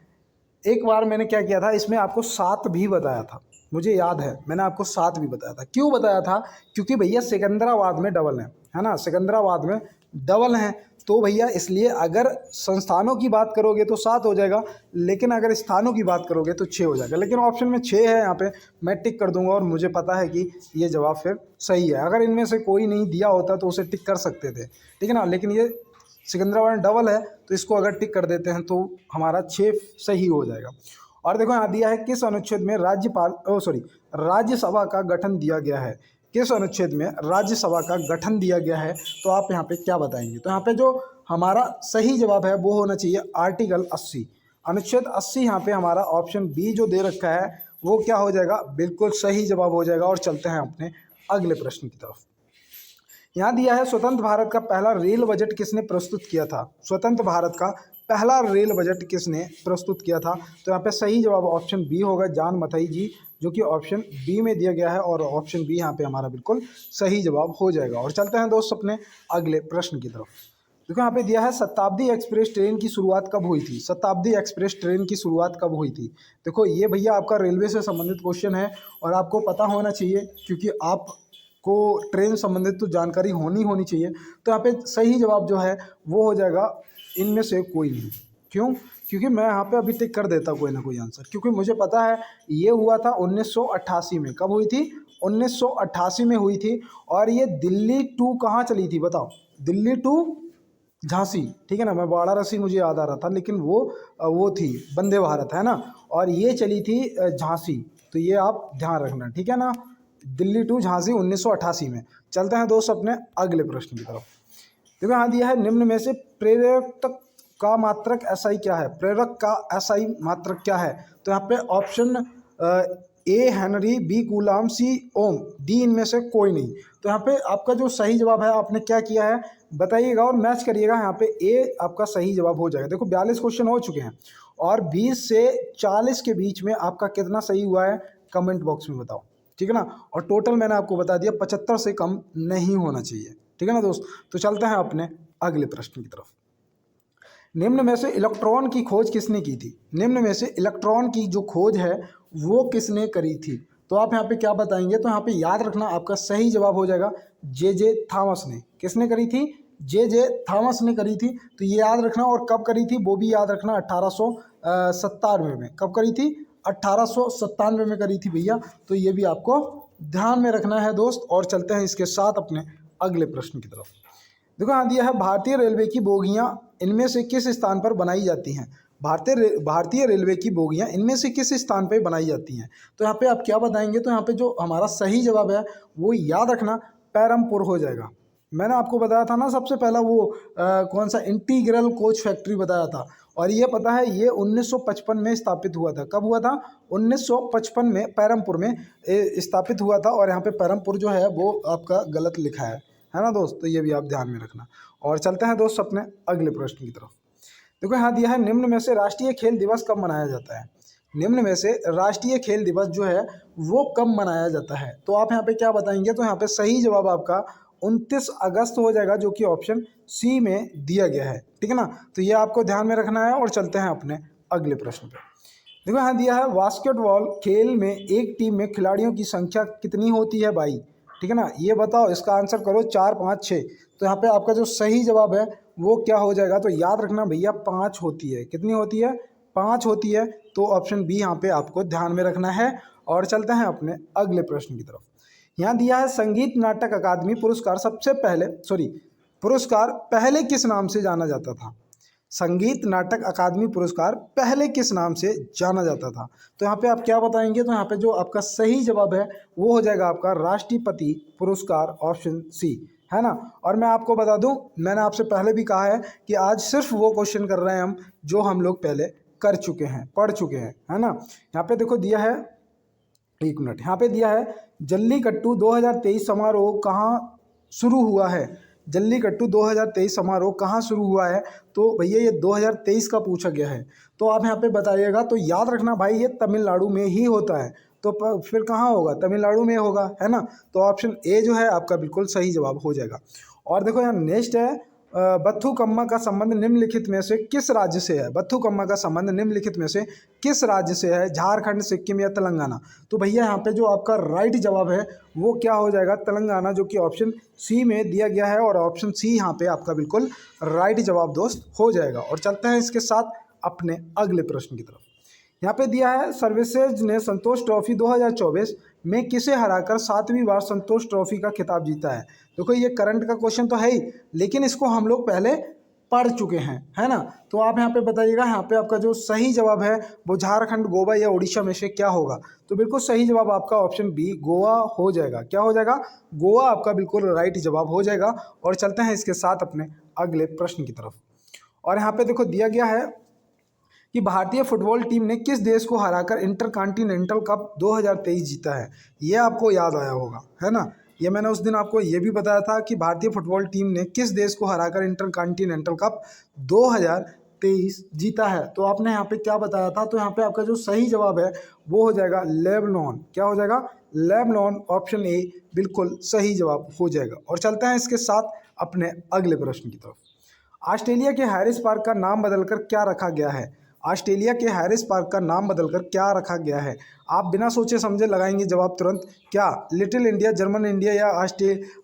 Speaker 1: एक बार मैंने क्या किया था, इसमें आपको 7 भी बताया था, मुझे याद है मैंने आपको 7 भी बताया था। क्यों बताया था, क्योंकि भैया सिकंदराबाद में डबल है ना, सिकंदराबाद में डबल हैं। तो भैया इसलिए अगर संस्थानों की बात करोगे तो 7 हो जाएगा, लेकिन अगर स्थानों की बात करोगे तो 6 हो जाएगा। लेकिन ऑप्शन में 6 है, यहाँ पे मैं टिक कर दूंगा और मुझे पता है कि ये जवाब फिर सही है। अगर इनमें से कोई नहीं दिया होता तो उसे टिक कर सकते थे, ठीक है ना। लेकिन ये सिकंदराबाद डबल है तो इसको अगर टिक कर देते हैं तो हमारा 6 सही हो जाएगा। और देखो यहाँ दिया है किस अनुच्छेद में राज्यसभा का गठन दिया गया है। किस अनुच्छेद में राज्यसभा का गठन दिया गया है, तो आप यहाँ पे क्या बताएंगे। तो यहाँ पे जो हमारा सही जवाब है वो होना चाहिए आर्टिकल 80, अनुच्छेद 80। यहाँ पे हमारा ऑप्शन बी जो दे रखा है वो क्या हो जाएगा, बिल्कुल सही जवाब हो जाएगा। और चलते हैं अपने अगले प्रश्न की तरफ। यहाँ दिया है स्वतंत्र भारत का पहला रेल बजट किसने प्रस्तुत किया था। स्वतंत्र भारत का पहला रेल बजट किसने प्रस्तुत किया था। तो यहाँ पे सही जवाब ऑप्शन बी होगा, जान मथई जी, जो कि ऑप्शन बी में दिया गया है। और ऑप्शन बी यहाँ पे हमारा बिल्कुल सही जवाब हो जाएगा। और चलते हैं दोस्त अपने अगले प्रश्न की तरफ। देखो यहाँ पे दिया है शताब्दी एक्सप्रेस ट्रेन की शुरुआत कब हुई थी। शताब्दी एक्सप्रेस ट्रेन की शुरुआत कब हुई थी। देखो ये भैया आपका रेलवे से संबंधित क्वेश्चन है और आपको पता होना चाहिए, क्योंकि आप को ट्रेन संबंधित तो जानकारी होनी चाहिए। तो यहाँ पे सही जवाब जो है वो हो जाएगा इनमें से कोई नहीं। क्यों, क्योंकि मैं यहाँ पे अभी टिक कर देता कोई ना कोई आंसर, क्योंकि मुझे पता है ये हुआ था 1988 में। कब हुई थी, 1988 में हुई थी। और ये दिल्ली टू कहाँ चली थी बताओ, दिल्ली टू झांसी, ठीक है ना। मैं वाराणसी मुझे याद आ रहा था, लेकिन वो थी वंदे भारत, है ना। और ये चली थी झांसी, तो ये आप ध्यान रखना, ठीक है ना। दिल्ली टू झांसी 1988 में। चलते हैं दोस्त अपने अगले प्रश्न की तरफ। देखो यहाँ दिया है निम्न में से प्रेरक का मात्रक एसआई क्या है। प्रेरक का एसआई मात्रक क्या है। तो यहाँ पे option A Henry, B Coulomb, C ohm, D इनमें से कोई नहीं। तो यहाँ पे आपका जो सही जवाब है आपने क्या किया है बताइएगा और मैच करिएगा। यहाँ पे ए आपका सही जवाब हो जाएगा। देखो 42 क्वेश्चन हो चुके हैं और 20 से 40 के बीच में आपका कितना सही हुआ है कमेंट बॉक्स में बताओ, ठीक है ना। और टोटल मैंने आपको बता दिया 75 से कम नहीं होना चाहिए, ठीक है ना दोस्त। तो चलते हैं अपने अगले प्रश्न की तरफ। निम्न में से इलेक्ट्रॉन की खोज किसने की थी। निम्न में से इलेक्ट्रॉन की जो खोज है वो किसने करी थी। तो आप यहाँ पे क्या बताएंगे, तो यहाँ पे याद रखना आपका सही जवाब हो जाएगा जे थॉमस ने। किसने करी थी, जे थॉमस ने करी थी। तो ये याद रखना, और कब करी थी वो भी याद रखना, 1897 में। कब करी थी, 1897 में करी थी भैया। तो ये भी आपको ध्यान में रखना है दोस्त। और चलते हैं इसके साथ अपने अगले प्रश्न की तरफ। देखो यहाँ दिया है भारतीय रेलवे की बोगियां इनमें से किस स्थान पर बनाई जाती हैं। भारतीय रेलवे की बोगियां इनमें से किस स्थान पर बनाई जाती हैं। तो यहाँ पे आप क्या बताएंगे, तो यहाँ पे जो हमारा सही जवाब है वो याद रखना पैरमपुर हो जाएगा। मैंने आपको बताया था ना सबसे पहला वो कौन सा इंटीग्रल कोच फैक्ट्री बताया था। और ये पता है ये 1955 में स्थापित हुआ था। कब हुआ था, 1955 में पैरमपुर में स्थापित हुआ था। और यहाँ पे पैरमपुर जो है वो आपका गलत लिखा है ना दोस्त। तो ये भी आप ध्यान में रखना। और चलते हैं दोस्त अपने अगले प्रश्न की तरफ। देखो यहाँ दिया है निम्न में से राष्ट्रीय खेल दिवस कब मनाया जाता है। निम्न में से राष्ट्रीय खेल दिवस जो है वो कब मनाया जाता है। तो आप यहाँ पे क्या बताएंगे, तो यहाँ पे सही जवाब आपका 29 अगस्त हो जाएगा, जो कि ऑप्शन सी में दिया गया है, ठीक है ना। तो ये आपको ध्यान में रखना है। और चलते हैं अपने अगले प्रश्न पे। देखो यहाँ दिया है बास्केटबॉल खेल में एक टीम में खिलाड़ियों की संख्या कितनी होती है भाई। ठीक है ना। ये बताओ, इसका आंसर करो 4, 5, 6। तो यहाँ पे आपका जो सही जवाब है वो क्या हो जाएगा, तो याद रखना भैया 5 होती है। कितनी होती है? 5 होती है। तो ऑप्शन बी यहाँ पे आपको ध्यान में रखना है। और चलते हैं अपने अगले प्रश्न की तरफ। यहाँ दिया है संगीत नाटक अकादमी पुरस्कार सबसे पहले पुरस्कार पहले किस नाम से जाना जाता था? संगीत नाटक अकादमी पुरस्कार पहले किस नाम से जाना जाता था? तो यहाँ पे आप क्या बताएंगे, तो यहाँ पे जो आपका सही जवाब है वो हो जाएगा आपका राष्ट्रपति पुरस्कार, ऑप्शन सी, है ना। और मैं आपको बता दूं, मैंने आपसे पहले भी कहा है कि आज सिर्फ वो क्वेश्चन कर रहे हैं हम जो हम लोग पहले कर चुके हैं, पढ़ चुके हैं, है ना। यहाँ पे देखो दिया है, एक मिनट, यहाँ पे दिया है जल्लीकट्टू 2023 समारोह कहाँ शुरू हुआ है? जल्लीकट्टू 2023 समारोह कहाँ शुरू हुआ है? तो भैया ये 2023 का पूछा गया है, तो आप यहाँ पे बताइएगा। तो याद रखना भाई, ये तमिलनाडु में ही होता है। तो फिर कहाँ होगा? तमिलनाडु में होगा, है ना। तो ऑप्शन ए जो है आपका बिल्कुल सही जवाब हो जाएगा। और देखो यहाँ नेक्स्ट है, बथुकम्मा का संबंध निम्नलिखित में से किस राज्य से है? बथुकम्मा का संबंध निम्नलिखित में से किस राज्य से है? झारखंड, सिक्किम या तेलंगाना? तो भैया यहाँ पे जो आपका राइट जवाब है वो क्या हो जाएगा? तेलंगाना, जो कि ऑप्शन सी में दिया गया है। और ऑप्शन सी यहाँ पे आपका बिल्कुल राइट जवाब दोस्त हो जाएगा। और चलते हैं इसके साथ अपने अगले प्रश्न की तरफ। यहाँ पे दिया है सर्विसेज ने संतोष ट्रॉफी 2024 में किसे हराकर 7वीं बार संतोष ट्रॉफी का खिताब जीता है? देखो ये करंट का क्वेश्चन तो है ही, लेकिन इसको हम लोग पहले पढ़ चुके हैं, है ना। तो आप यहाँ पे बताइएगा, यहाँ पे आपका जो सही जवाब है वो झारखंड, गोवा या उड़ीसा में से क्या होगा? तो बिल्कुल सही जवाब आपका ऑप्शन बी, गोवा हो जाएगा। क्या हो जाएगा? गोवा आपका बिल्कुल राइट जवाब हो जाएगा। और चलते हैं इसके साथ अपने अगले प्रश्न की तरफ। और यहाँ पे देखो दिया गया है कि भारतीय फुटबॉल टीम ने किस देश को हराकर इंटरकॉन्टिनेंटल कप 2023 जीता है? ये आपको याद आया होगा, है ना। ये मैंने उस दिन आपको ये भी बताया था कि भारतीय फुटबॉल टीम ने किस देश को हराकर इंटरकॉन्टिनेंटल कप 2023 जीता है। तो आपने यहाँ पे क्या बताया था? तो यहाँ पे आपका जो सही जवाब है वो हो जाएगा लेबनान। क्या हो जाएगा? लेबनान, ऑप्शन ए बिल्कुल सही जवाब हो जाएगा। और चलते हैं इसके साथ अपने अगले प्रश्न की तरफ। ऑस्ट्रेलिया के हैरिस पार्क का नाम बदलकर क्या रखा गया है? ऑस्ट्रेलिया के हैरिस पार्क का नाम बदलकर क्या रखा गया है? आप बिना सोचे समझे लगाएंगे जवाब तुरंत। क्या लिटिल इंडिया, जर्मन इंडिया या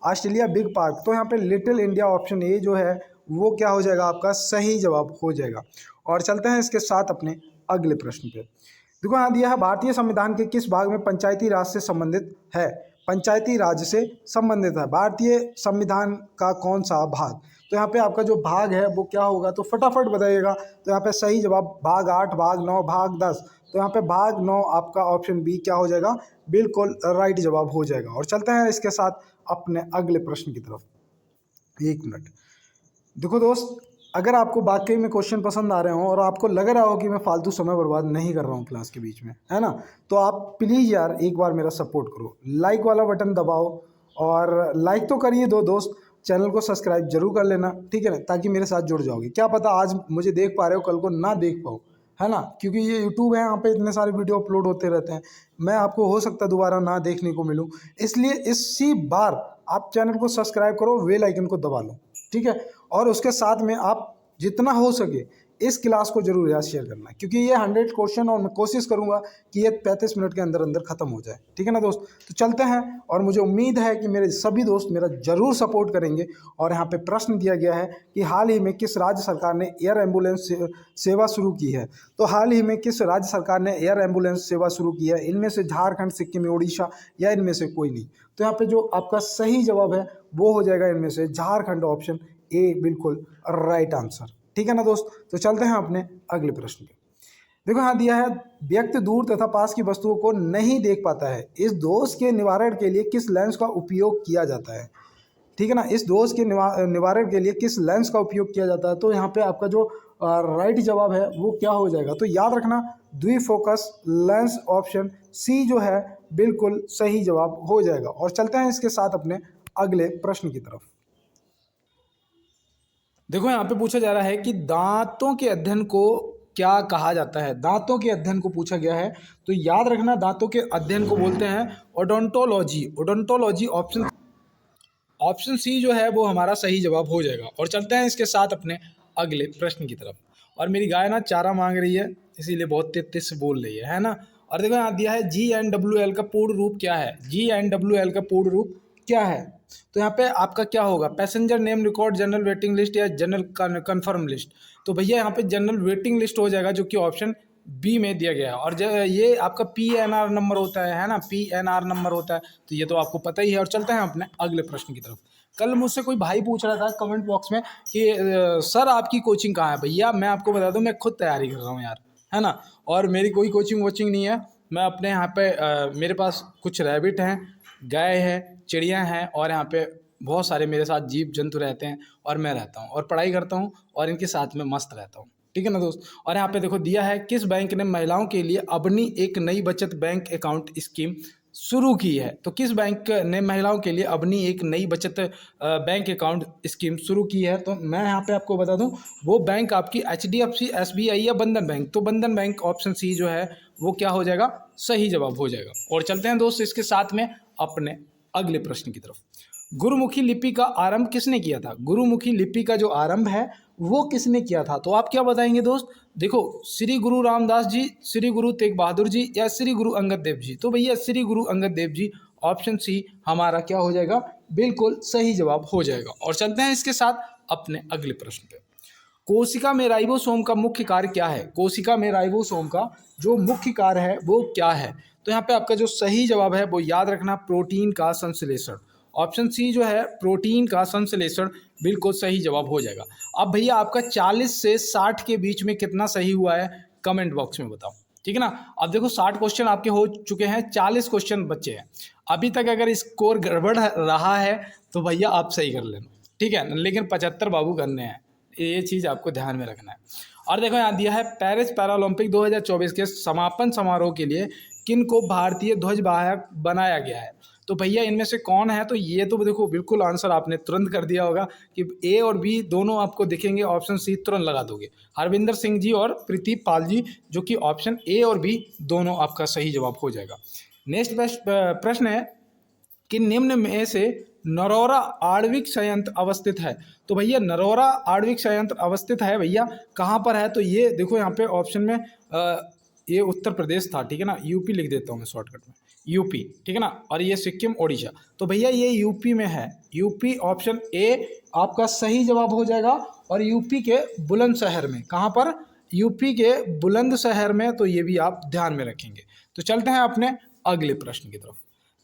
Speaker 1: ऑस्ट्रेलिया बिग पार्क? तो यहाँ पे लिटिल इंडिया, ऑप्शन ए जो है वो क्या हो जाएगा? आपका सही जवाब हो जाएगा। और चलते हैं इसके साथ अपने अगले प्रश्न पे। देखो यहाँ दिया है भारतीय संविधान के किस भाग में पंचायती राज से संबंधित है? पंचायती राज से संबंधित है भारतीय संविधान का कौन सा भाग? तो यहाँ पे आपका जो भाग है वो क्या होगा? तो फटाफट बताइएगा। तो यहाँ पे सही जवाब भाग 8, भाग 9, भाग 10। तो यहाँ पे भाग 9 आपका ऑप्शन बी क्या हो जाएगा? बिल्कुल राइट जवाब हो जाएगा। और चलते हैं इसके साथ अपने अगले प्रश्न की तरफ। एक मिनट, देखो दोस्त, अगर आपको वाकई में क्वेश्चन पसंद आ रहे हो और आपको लग रहा हो कि मैं फालतू समय बर्बाद नहीं कर रहा हूँ क्लास के बीच में, है ना, तो आप प्लीज़ यार एक बार मेरा सपोर्ट करो, लाइक वाला बटन दबाओ। और लाइक तो करिए दो दोस्त, चैनल को सब्सक्राइब जरूर कर लेना, ठीक है ना, ताकि मेरे साथ जुड़ जाओगे। क्या पता आज मुझे देख पा रहे हो, कल को ना देख पाओ, है ना, क्योंकि ये यूट्यूब है, यहाँ पे इतने सारे वीडियो अपलोड होते रहते हैं। मैं आपको हो सकता है दोबारा ना देखने को मिलूँ, इसलिए इसी बार आप चैनल को सब्सक्राइब करो, बेल आइकन को दबा लो, ठीक है। और उसके साथ में आप जितना हो सके इस क्लास को जरूर याद शेयर करना, क्योंकि ये 100 क्वेश्चन और मैं कोशिश करूंगा कि ये 35 मिनट के अंदर अंदर खत्म हो जाए, ठीक है ना दोस्त। तो चलते हैं, और मुझे उम्मीद है कि मेरे सभी दोस्त मेरा जरूर सपोर्ट करेंगे। और यहाँ पे प्रश्न दिया गया है कि हाल ही में किस राज्य सरकार ने एयर एम्बुलेंस सेवा शुरू की है? तो हाल ही में किस राज्य सरकार ने एयर एम्बुलेंस सेवा शुरू की है? इनमें से झारखंड, सिक्किम, उड़ीसा या इनमें से कोई नहीं? तो यहाँ पे जो आपका सही जवाब है वो हो जाएगा इनमें से झारखंड, ऑप्शन ए बिल्कुल राइट आंसर, ठीक है ना दोस्त। तो चलते हैं अपने अगले प्रश्न पे। देखो यहाँ दिया है व्यक्ति दूर तथा पास की वस्तुओं को नहीं देख पाता है, इस दोष के निवारण के लिए किस लेंस का उपयोग किया जाता है? ठीक है ना, इस दोष के निवारण के लिए किस लेंस का उपयोग किया जाता है? तो यहाँ पे आपका जो राइट जवाब है वो क्या हो जाएगा? तो याद रखना द्विफोकस लेंस, ऑप्शन सी जो है बिल्कुल सही जवाब हो जाएगा। और चलते हैं इसके साथ अपने अगले प्रश्न की तरफ। देखो यहाँ पे पूछा जा रहा है कि दांतों के अध्ययन को क्या कहा जाता है? दांतों के अध्ययन को पूछा गया है, तो याद रखना दांतों के अध्ययन को बोलते हैं ओडोंटोलॉजी। ओडोंटोलॉजी, ऑप्शन सी जो है वो हमारा सही जवाब हो जाएगा। और चलते हैं इसके साथ अपने अगले प्रश्न की तरफ। और मेरी गाय ना चारा मांग रही है, इसीलिए बहुत तेज तेज से बोल रही है ना। और देखो यहाँ दिया है GNWL का पूर्ण रूप क्या है? GNWL का पूर्ण रूप क्या है? तो यहाँ पे आपका क्या होगा, passenger name record, general waiting list या जनरल कन्फर्म लिस्ट। तो भैया यहाँ पे जनरल वेटिंग लिस्ट हो जाएगा, जो कि ऑप्शन बी में दिया गया है। और ये आपका PNR नंबर होता है ना, PNR नंबर होता है, तो ये तो आपको पता ही है। और चलते हैं अपने अगले प्रश्न की तरफ। कल मुझसे कोई भाई पूछ रहा था कमेंट बॉक्स में कि सर आपकी कोचिंग कहाँ है? भैया मैं आपको बता दूं, मैं खुद तैयारी कर रहा हूँ यार, है ना। और मेरी कोई कोचिंग वोचिंग नहीं है। मैं अपने यहाँ पे मेरे पास कुछ रैबिट हैं, गाय है, चिड़िया हैं, और यहाँ पे बहुत सारे मेरे साथ जीव जंतु रहते हैं, और मैं रहता हूँ और पढ़ाई करता हूँ और इनके साथ में मस्त रहता हूँ, ठीक है ना दोस्त। और यहाँ पे देखो दिया है, किस बैंक ने महिलाओं के लिए अपनी एक नई बचत बैंक अकाउंट स्कीम शुरू की है? तो किस बैंक ने महिलाओं के लिए अपनी एक नई बचत बैंक अकाउंट स्कीम शुरू की है? तो मैं यहाँ पे आपको बता दूं, वो बैंक आपकी HDFC, SBI या बंधन बैंक। तो बंधन बैंक ऑप्शन सी जो है वो क्या हो जाएगा, सही जवाब हो जाएगा। और चलते हैं दोस्त इसके साथ में अपने अगले प्रश्न की तरफ। गुरुमुखी लिपि का आरंभ किसने किया था? गुरुमुखी लिपि का जो आरंभ है वो किसने किया था? तो आप क्या बताएंगे दोस्त? देखो, श्री गुरु रामदास जी, श्री गुरु तेग बहादुर जी या श्री गुरु अंगद देव जी। तो भैया श्री गुरु अंगद देव जी, ऑप्शन सी हमारा क्या हो जाएगा, बिल्कुल सही जवाब हो जाएगा। और चलते हैं इसके साथ अपने अगले प्रश्न पे। कोशिका में राइबोसोम का मुख्य कार्य क्या है? कोशिका में राइबोसोम का जो मुख्य कार्य है वो क्या है? तो यहाँ पे आपका जो सही जवाब है वो याद रखना, प्रोटीन का संश्लेषण। ऑप्शन सी जो है प्रोटीन का संश्लेषण, बिल्कुल सही जवाब हो जाएगा। अब भैया आपका 40 से 60 के बीच में कितना सही हुआ है, कमेंट बॉक्स में बताओ, ठीक है ना। अब देखो 60 क्वेश्चन आपके हो चुके हैं, 40 क्वेश्चन बचे हैं अभी तक। अगर स्कोर गड़बड़ रहा है तो भैया आप सही कर लेना, ठीक है, लेकिन 75 बाबू करने हैं, ये चीज़ आपको ध्यान में रखना है। और देखो यहाँ दिया है, पेरिस पैरालंपिक 2024 के समापन समारोह के लिए किन को भारतीय ध्वजवाहक बनाया गया है? तो भैया इनमें से कौन है? तो ये तो देखो बिल्कुल आंसर आपने तुरंत कर दिया होगा कि ए और बी दोनों आपको दिखेंगे, ऑप्शन सी तुरंत लगा दोगे, हरविंदर सिंह जी और प्रतीक पाल जी, जो कि ऑप्शन ए और बी दोनों आपका सही जवाब हो जाएगा। नेक्स्ट प्रश्न है कि निम्न में से नरौरा आणविक संयंत्र अवस्थित है? तो भैया नरौरा आणविक संयंत्र अवस्थित है भैया कहाँ पर है? तो ये देखो यहाँ पे ऑप्शन में ये उत्तर प्रदेश था, ठीक है ना, यूपी लिख देता हूँ मैं शॉर्टकट में, यूपी, ठीक है ना। और ये सिक्किम, ओडिशा, तो भैया ये यूपी में है, यूपी, ऑप्शन ए आपका सही जवाब हो जाएगा। और यूपी के बुलंदशहर में, कहाँ पर? यूपी के बुलंदशहर में, तो ये भी आप ध्यान में रखेंगे। तो चलते हैं अपने अगले प्रश्न की तरफ।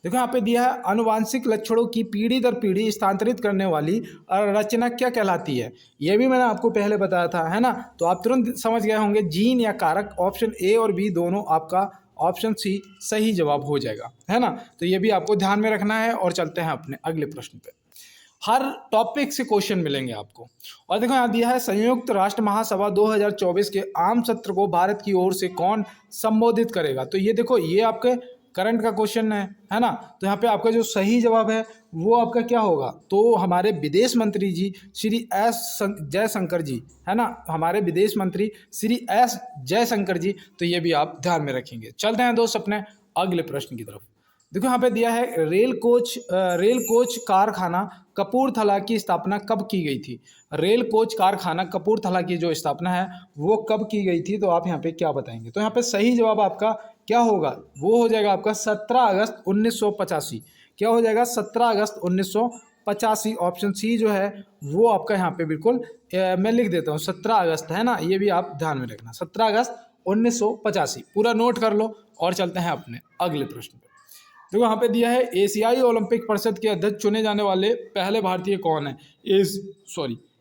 Speaker 1: देखो यहाँ पे दिया है, आनुवांशिक लक्षणों की पीढ़ी दर पीढ़ी स्थानांतरित करने वाली रचना क्या कहलाती है? ये भी मैंने आपको पहले बताया था, है ना। तो आप तुरंत समझ गए होंगे, जीन या कारक। ऑप्शन ए और बी दोनों आपका ऑप्शन सी सही जवाब हो जाएगा, है ना। तो ये भी आपको ध्यान में रखना है। और चलते हैं अपने अगले प्रश्न पे। हर टॉपिक से क्वेश्चन मिलेंगे आपको। और देखो यहाँ दिया है, संयुक्त राष्ट्र महासभा 2024 के आम सत्र को भारत की ओर से कौन संबोधित करेगा? तो ये देखो, ये आपके करंट का क्वेश्चन है ना। तो यहाँ पे आपका जो सही जवाब है वो आपका क्या होगा? तो हमारे विदेश मंत्री जी श्री एस जयशंकर जी, है ना, हमारे विदेश मंत्री श्री एस जयशंकर जी। तो ये भी आप ध्यान में रखेंगे। चलते हैं दोस्त अपने अगले प्रश्न की तरफ। देखो यहाँ पे दिया है, रेल कोच कारखाना कपूरथला की स्थापना कब की गई थी? रेल कोच कारखाना कपूरथला की जो स्थापना है वो कब की गई थी? तो आप यहाँ पे क्या बताएंगे? तो यहाँ पे सही जवाब आपका क्या होगा? वो हो जाएगा आपका 17 अगस्त 1985। क्या हो जाएगा? 17 अगस्त 1985। ऑप्शन सी जो है वो आपका यहाँ पे बिल्कुल मैं लिख देता हूँ, 17 अगस्त, है ना। ये भी आप ध्यान में रखना, 17 अगस्त 1985 पूरा नोट कर लो। और चलते हैं अपने अगले प्रश्न पे। देखो यहाँ पे दिया है, एशियाई ओलंपिक परिषद के अध्यक्ष चुने जाने वाले पहले भारतीय कौन है?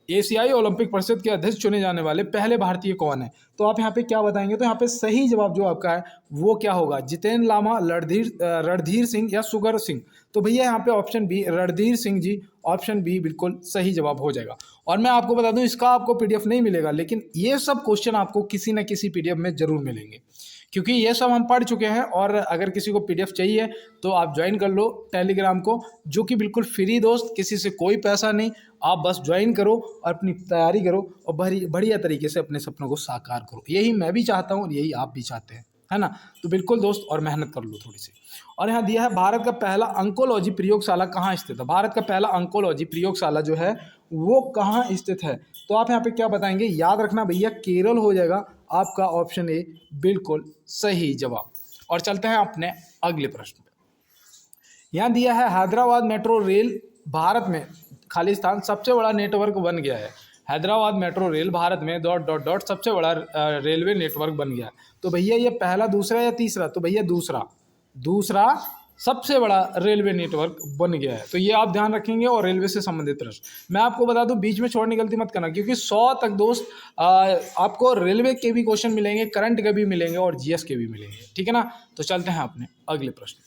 Speaker 1: एशियाई ओलंपिक परिषद के अध्यक्ष चुने जाने वाले पहले भारतीय कौन है? तो आप यहाँ पे क्या बताएंगे? तो यहाँ पे सही जवाब जो आपका है वो क्या होगा? जितेंद्र लामा, रणधीर सिंह या सुगर सिंह। तो भैया यहाँ पे option B, Randhir Singh ji, option B बिल्कुल सही जवाब हो जाएगा। और मैं आपको बता दूं, इसका आपको PDF नहीं मिलेगा, लेकिन ये सब क्वेश्चन आपको किसी न किसी PDF में जरूर मिलेंगे, क्योंकि ये सब हम पढ़ चुके हैं। और अगर किसी को PDF चाहिए तो आप ज्वाइन कर लो टेलीग्राम को, जो कि बिल्कुल फ्री दोस्त, किसी से कोई पैसा नहीं। आप बस ज्वाइन करो और अपनी तैयारी करो और बढ़िया तरीके से अपने सपनों को साकार करो। यही मैं भी चाहता हूँ और यही आप भी चाहते हैं, है ना। तो बिल्कुल दोस्त, और मेहनत कर लो थोड़ी सी। और यहाँ दिया है, भारत का पहला अंकोलॉजी प्रयोगशाला कहाँ स्थित है? भारत का पहला अंकोलॉजी प्रयोगशाला जो है वो कहाँ स्थित है? तो आप यहाँ पे क्या बताएंगे? याद रखना भैया, केरल हो जाएगा आपका ऑप्शन ए बिल्कुल सही जवाब। और चलते हैं अपने अगले प्रश्न पे। यहाँ दिया है हैदराबाद मेट्रो रेल भारत में खालिस्तान सबसे बड़ा नेटवर्क बन गया है। हैदराबाद मेट्रो रेल भारत में डॉट डॉट डॉट सबसे बड़ा रेलवे नेटवर्क बन गया। तो भैया ये पहला, दूसरा या तीसरा? तो भैया दूसरा, दूसरा सबसे बड़ा रेलवे नेटवर्क बन गया है। तो ये आप ध्यान रखेंगे। और रेलवे से संबंधित प्रश्न मैं आपको बता दूं, बीच में छोड़ने की गलती मत करना, क्योंकि 100 तक दोस्त आपको रेलवे के भी क्वेश्चन मिलेंगे, करंट के भी मिलेंगे और जीएस के भी मिलेंगे, ठीक है ना। तो चलते हैं अपने अगले प्रश्न पे।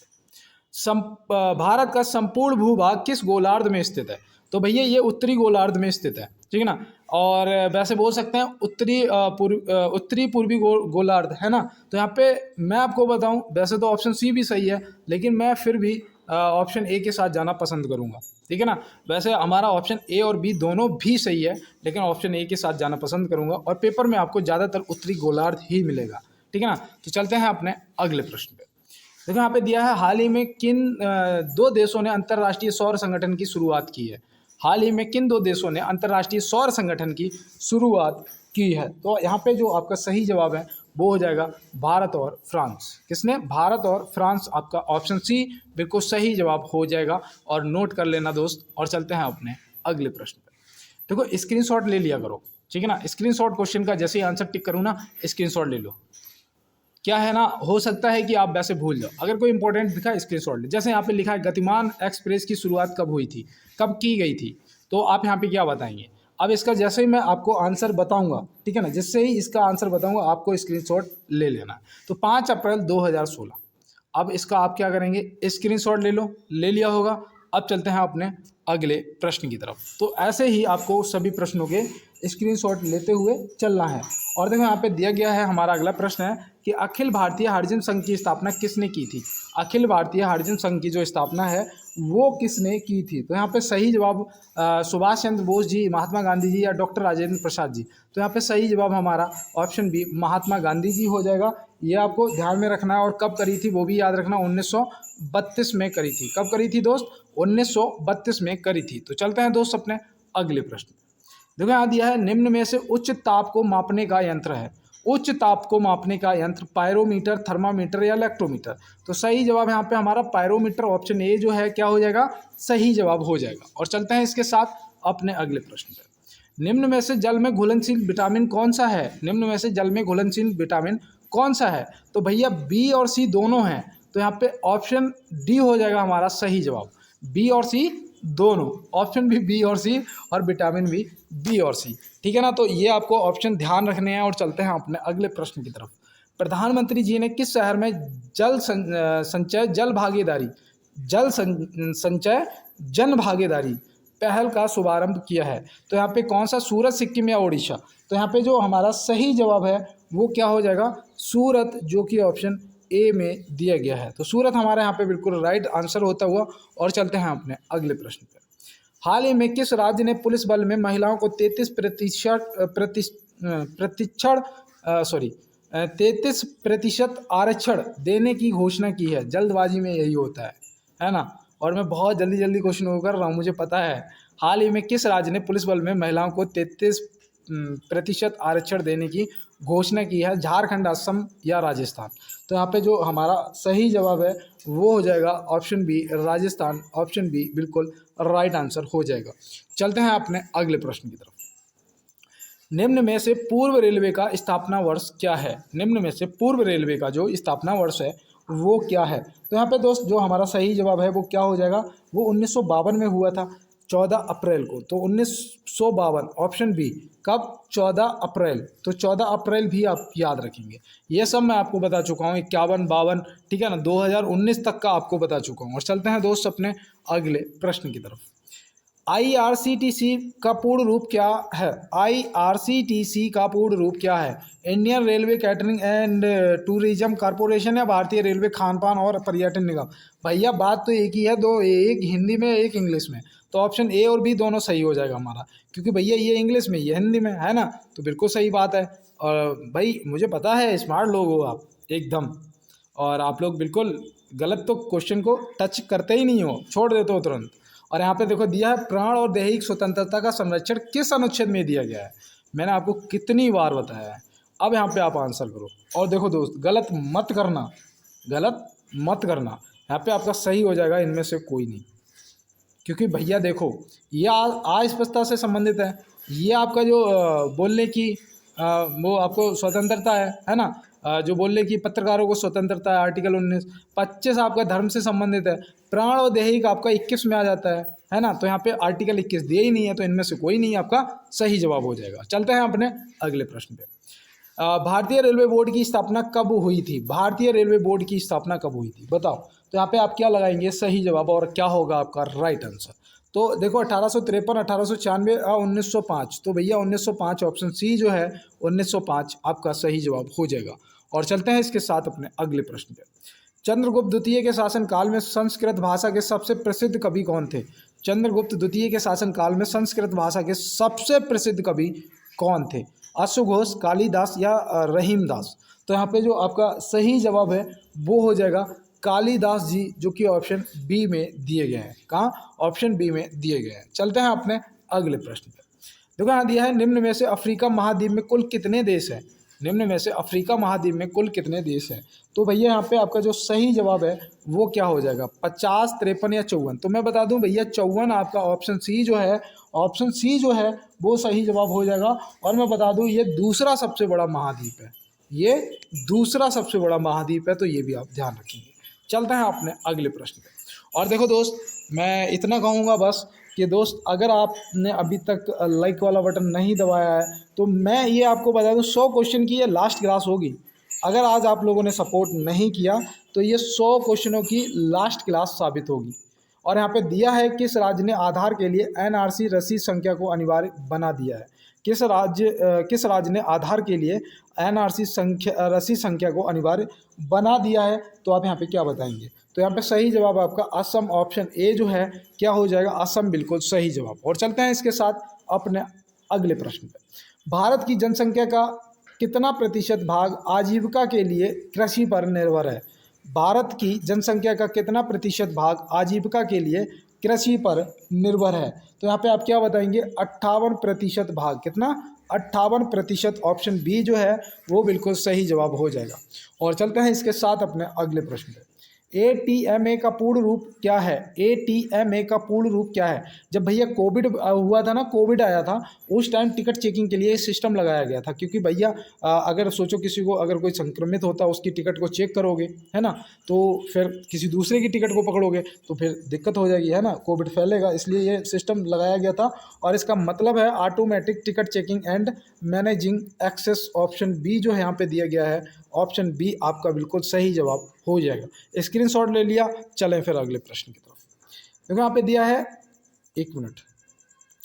Speaker 1: भारत का संपूर्ण भूभाग किस गोलार्ध में स्थित है? तो भैया ये उत्तरी गोलार्ध में स्थित है, ठीक है ना। और वैसे बोल सकते हैं उत्तरी पूर्वी गोलार्ध, है ना। तो यहाँ पे मैं आपको बताऊं, वैसे तो ऑप्शन सी भी सही है, लेकिन मैं फिर भी ऑप्शन ए के साथ जाना पसंद करूंगा, ठीक है ना। वैसे हमारा ऑप्शन ए और बी दोनों भी सही है, लेकिन ऑप्शन ए के साथ जाना पसंद करूंगा। और पेपर में आपको ज़्यादातर उत्तरी गोलार्ध ही मिलेगा, ठीक है ना। तो चलते हैं अपने अगले प्रश्न पे। देखो यहाँ पे दिया है, हाल ही में किन दो देशों ने अंतर्राष्ट्रीय सौर संगठन की शुरुआत की है? हाल ही में किन दो देशों ने अंतर्राष्ट्रीय सौर संगठन की शुरुआत की है? तो यहाँ पे जो आपका सही जवाब है वो हो जाएगा भारत और फ्रांस। किसने? भारत और फ्रांस। आपका ऑप्शन सी बिल्कुल सही जवाब हो जाएगा। और नोट कर लेना दोस्त। और चलते हैं अपने अगले प्रश्न पे। देखो स्क्रीनशॉट ले लिया करो, ठीक है ना। स्क्रीनशॉट क्वेश्चन का जैसे ही आंसर टिक करूँ ना, स्क्रीनशॉट ले लो। क्या है ना, हो सकता है कि आप वैसे भूल जाओ। अगर कोई इंपॉर्टेंट दिखा स्क्रीनशॉट ले। जैसे यहाँ पे लिखा है गतिमान एक्सप्रेस की शुरुआत कब हुई थी, कब की गई थी? तो आप यहाँ पे क्या बताएंगे? अब इसका जैसे ही मैं आपको आंसर बताऊंगा, ठीक है ना, जिससे ही इसका आंसर बताऊंगा आपको स्क्रीनशॉट ले लेना। तो 5 अप्रैल 2016। अब इसका आप क्या करेंगे? स्क्रीनशॉट ले लो, ले लिया होगा। अब चलते हैं अपने अगले प्रश्न की तरफ। तो ऐसे ही आपको सभी प्रश्नों के स्क्रीनशॉट लेते हुए चलना है। और देखो यहाँ पे दिया गया है, हमारा अगला प्रश्न है कि अखिल भारतीय हरिजन संघ की स्थापना किसने की थी? अखिल भारतीय हरिजन संघ की जो स्थापना है वो किसने की थी? तो यहाँ पे सही जवाब सुभाष चंद्र बोस जी, महात्मा गांधी जी या डॉक्टर राजेंद्र प्रसाद जी। तो यहाँ पे सही जवाब हमारा ऑप्शन बी महात्मा गांधी जी हो जाएगा। ये आपको ध्यान में रखना है। और कब करी थी वो भी याद रखना, 1932 में करी थी। कब करी थी दोस्त? 1932 में करी थी। तो चलते हैं दोस्त अपने अगले प्रश्न। देखो यहाँ दिया है, निम्न में से उच्च ताप को मापने का यंत्र है। उच्च ताप को मापने का यंत्र पायरोमीटर, थर्मामीटर या इलेक्ट्रोमीटर? तो सही जवाब यहाँ पे हमारा पायरोमीटर, ऑप्शन ए जो है क्या हो जाएगा? सही जवाब हो जाएगा। और चलते हैं इसके साथ अपने अगले प्रश्न पर। निम्न में से जल में घुलनशील विटामिन कौन सा है? निम्न में से जल में घुलनशील विटामिन कौन सा है? तो भैया बी और सी दोनों हैं। तो यहाँ पे ऑप्शन डी हो जाएगा हमारा सही जवाब। बी और सी दोनों, ऑप्शन भी बी और सी और विटामिन भी बी और सी, ठीक है ना। तो ये आपको ऑप्शन ध्यान रखने हैं। और चलते हैं अपने अगले प्रश्न की तरफ। प्रधानमंत्री जी ने किस शहर में जल संचय जन भागीदारी पहल का शुभारंभ किया है? तो यहाँ पे कौन सा? सूरत, सिक्किम या उड़ीसा? तो यहाँ पे जो हमारा सही जवाब है वो क्या हो जाएगा? सूरत, जो कि ऑप्शन ए में दिया गया है। तो सूरत हमारे यहाँ पे बिल्कुल राइट आंसर होता हुआ। और चलते हैं अपने अगले प्रश्न पर। हाल ही में किस राज्य ने पुलिस बल में महिलाओं को 33% आरक्षण देने की घोषणा की है? जल्दबाजी में यही होता है ना। और मैं बहुत जल्दी जल्दी क्वेश्चन कर रहा हूँ, मुझे पता है। हाल ही में किस राज्य ने पुलिस बल में महिलाओं को 33% आरक्षण देने की घोषणा की है? झारखंड, असम या राजस्थान? तो यहाँ पे जो हमारा सही जवाब है वो हो जाएगा option B Rajasthan. Option B बिल्कुल राइट आंसर हो जाएगा। चलते हैं अपने अगले प्रश्न की तरफ। निम्न में से पूर्व रेलवे का स्थापना वर्ष क्या है? निम्न में से पूर्व रेलवे का जो स्थापना वर्ष है वो क्या है? तो यहाँ पे दोस्त जो हमारा सही जवाब है वो क्या हो जाएगा? वो 1952 में हुआ था, 14 अप्रैल को। तो 1952, ऑप्शन बी। कब? 14 अप्रैल। तो 14 अप्रैल भी आप याद रखेंगे। ये सब मैं आपको बता चुका हूँ, 51, 52, ठीक है ना, 2019 तक का आपको बता चुका हूँ। और चलते हैं दोस्त अपने अगले प्रश्न की तरफ। IRCTC का पूर्ण रूप क्या है? IRCTC का पूर्ण रूप क्या है? Indian railway catering and tourism corporation या भारतीय रेलवे खान पान और पर्यटन निगम? भैया बात तो एक ही है, दो, एक हिंदी में एक इंग्लिश में। तो ऑप्शन ए और बी दोनों सही हो जाएगा हमारा, क्योंकि भैया ये इंग्लिश में, ये हिंदी में, है ना। तो बिल्कुल सही बात है। और भाई मुझे पता है स्मार्ट लोग हो आप एकदम, और आप लोग बिल्कुल गलत तो क्वेश्चन को टच करते ही नहीं हो, छोड़ देते हो तुरंत। और यहाँ पे देखो दिया है, प्राण और दैहिक स्वतंत्रता का संरक्षण किस अनुच्छेद में दिया गया है? मैंने आपको कितनी बार बताया है। अब यहाँ पे आप आंसर करो। और देखो दोस्त, गलत मत करना, गलत मत करना। यहाँ पे आपका सही हो जाएगा इनमें से कोई नहीं, क्योंकि भैया देखो ये अस्पष्टता से संबंधित है। ये आपका जो बोलने की वो आपको स्वतंत्रता है ना, जो बोलने की पत्रकारों को स्वतंत्रता है आर्टिकल 19। 25 आपका धर्म से संबंधित है। प्राण और दैहिक आपका 21 में आ जाता है ना, तो यहाँ पे आर्टिकल 21 दिए ही नहीं है, तो इनमें से कोई नहीं आपका सही जवाब हो जाएगा। चलते हैं अपने अगले प्रश्न पे। भारतीय रेलवे बोर्ड की स्थापना कब हुई थी? भारतीय रेलवे बोर्ड की स्थापना कब हुई थी बताओ। तो यहाँ पे आप क्या लगाएंगे सही जवाब, और क्या होगा आपका राइट आंसर। तो देखो 1853, 1896 और 1905। तो भैया 1905 ऑप्शन सी जो है 1905 आपका सही जवाब हो जाएगा। और चलते हैं इसके साथ अपने अगले प्रश्न पे। चंद्रगुप्त द्वितीय के शासनकाल में संस्कृत भाषा के सबसे प्रसिद्ध कवि कौन थे? चंद्रगुप्त द्वितीय के शासनकाल में संस्कृत भाषा के सबसे प्रसिद्ध कवि कौन थे? अश्वघोष, कालिदास या रहीमदास? तो यहाँ पे जो आपका सही जवाब है वो हो जाएगा कालिदास जी, जो कि ऑप्शन बी में दिए गए हैं। कहाँ? ऑप्शन बी में दिए गए हैं। चलते हैं अपने अगले प्रश्न पे। देखो यहाँ दिया है निम्न में से अफ्रीका महाद्वीप में कुल कितने देश हैं? निम्न में से अफ्रीका महाद्वीप में कुल कितने देश हैं? तो भैया यहाँ पे आपका जो सही जवाब है वो क्या हो जाएगा? 50, 53 या 54? तो मैं बता दूं भैया 54 आपका ऑप्शन सी जो है, ऑप्शन सी जो है वो सही जवाब हो जाएगा। और मैं बता दूं ये दूसरा सबसे बड़ा महाद्वीप है, ये दूसरा सबसे बड़ा महाद्वीप है, तो ये भी आप ध्यान रखेंगे। चलते हैं अपने अगले प्रश्न पे। और देखो दोस्त, मैं इतना कहूँगा बस कि दोस्त अगर आपने अभी तक लाइक वाला बटन नहीं दबाया है तो मैं ये आपको बता दूं 100 क्वेश्चन की ये लास्ट क्लास होगी। अगर आज आप लोगों ने सपोर्ट नहीं किया तो ये 100 क्वेश्चनों की लास्ट क्लास साबित होगी। और यहाँ पे दिया है किस राज्य ने आधार के लिए एनआरसी रसीद संख्या को अनिवार्य बना दिया है? किस राज्य ने आधार के लिए एनआरसी रसीद संख्या को अनिवार्य बना दिया है? तो आप यहाँ पे क्या बताएंगे? तो यहाँ पे सही जवाब आपका असम, ऑप्शन ए जो है क्या हो जाएगा? असम बिल्कुल सही जवाब। और चलते हैं इसके साथ अपने अगले प्रश्न पे। भारत की जनसंख्या का कितना प्रतिशत भाग आजीविका के लिए कृषि पर निर्भर है? भारत की जनसंख्या का कितना प्रतिशत भाग आजीविका के लिए कृषि पर निर्भर है? तो यहाँ पे आप क्या बताएंगे? 58% भाग। कितना? 58%। ऑप्शन बी जो है वो बिल्कुल सही जवाब हो जाएगा। और चलते हैं इसके साथ अपने अगले प्रश्न पे। ATMA का पूर्ण रूप क्या है? ATMA का पूर्ण रूप क्या है? जब भैया कोविड हुआ था ना, कोविड आया था, उस टाइम टिकट चेकिंग के लिए सिस्टम लगाया गया था। क्योंकि भैया अगर सोचो किसी को अगर कोई संक्रमित होता उसकी टिकट को चेक करोगे है ना, तो फिर किसी दूसरे की टिकट को पकड़ोगे तो फिर दिक्कत हो जाएगी है ना, कोविड फैलेगा। इसलिए ये सिस्टम लगाया गया था। और इसका मतलब है automatic ticket checking and managing access. Option B जो है यहाँ पे दिया गया है, ऑप्शन बी आपका बिल्कुल सही जवाब हो जाएगा। स्क्रीनशॉट ले लिया, चलें फिर अगले प्रश्न की तरफ। देखो यहाँ पे दिया है, एक मिनट,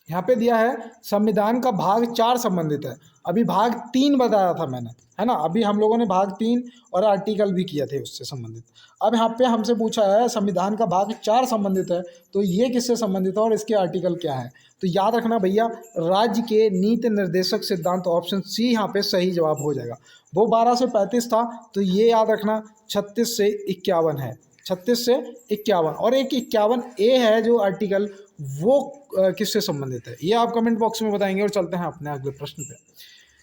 Speaker 1: यहाँ पे दिया है संविधान का भाग 4 संबंधित है। अभी भाग 3 बताया था मैंने है ना, अभी हम लोगों ने भाग 3 और आर्टिकल भी किए थे उससे संबंधित। अब यहाँ पे हमसे पूछा है संविधान का भाग 4 संबंधित है, तो ये किससे संबंधित है और इसके आर्टिकल क्या है? तो याद रखना भैया, राज्य के नीति निर्देशक सिद्धांत, ऑप्शन सी यहाँ पे सही जवाब हो जाएगा। वो 12 से 35 था, तो ये याद रखना 36 से 51 है, 36 से 51। और एक 51 ए है जो आर्टिकल, वो किससे संबंधित है ये आप कमेंट बॉक्स में बताएंगे। और चलते हैं अपने अगले प्रश्न पे।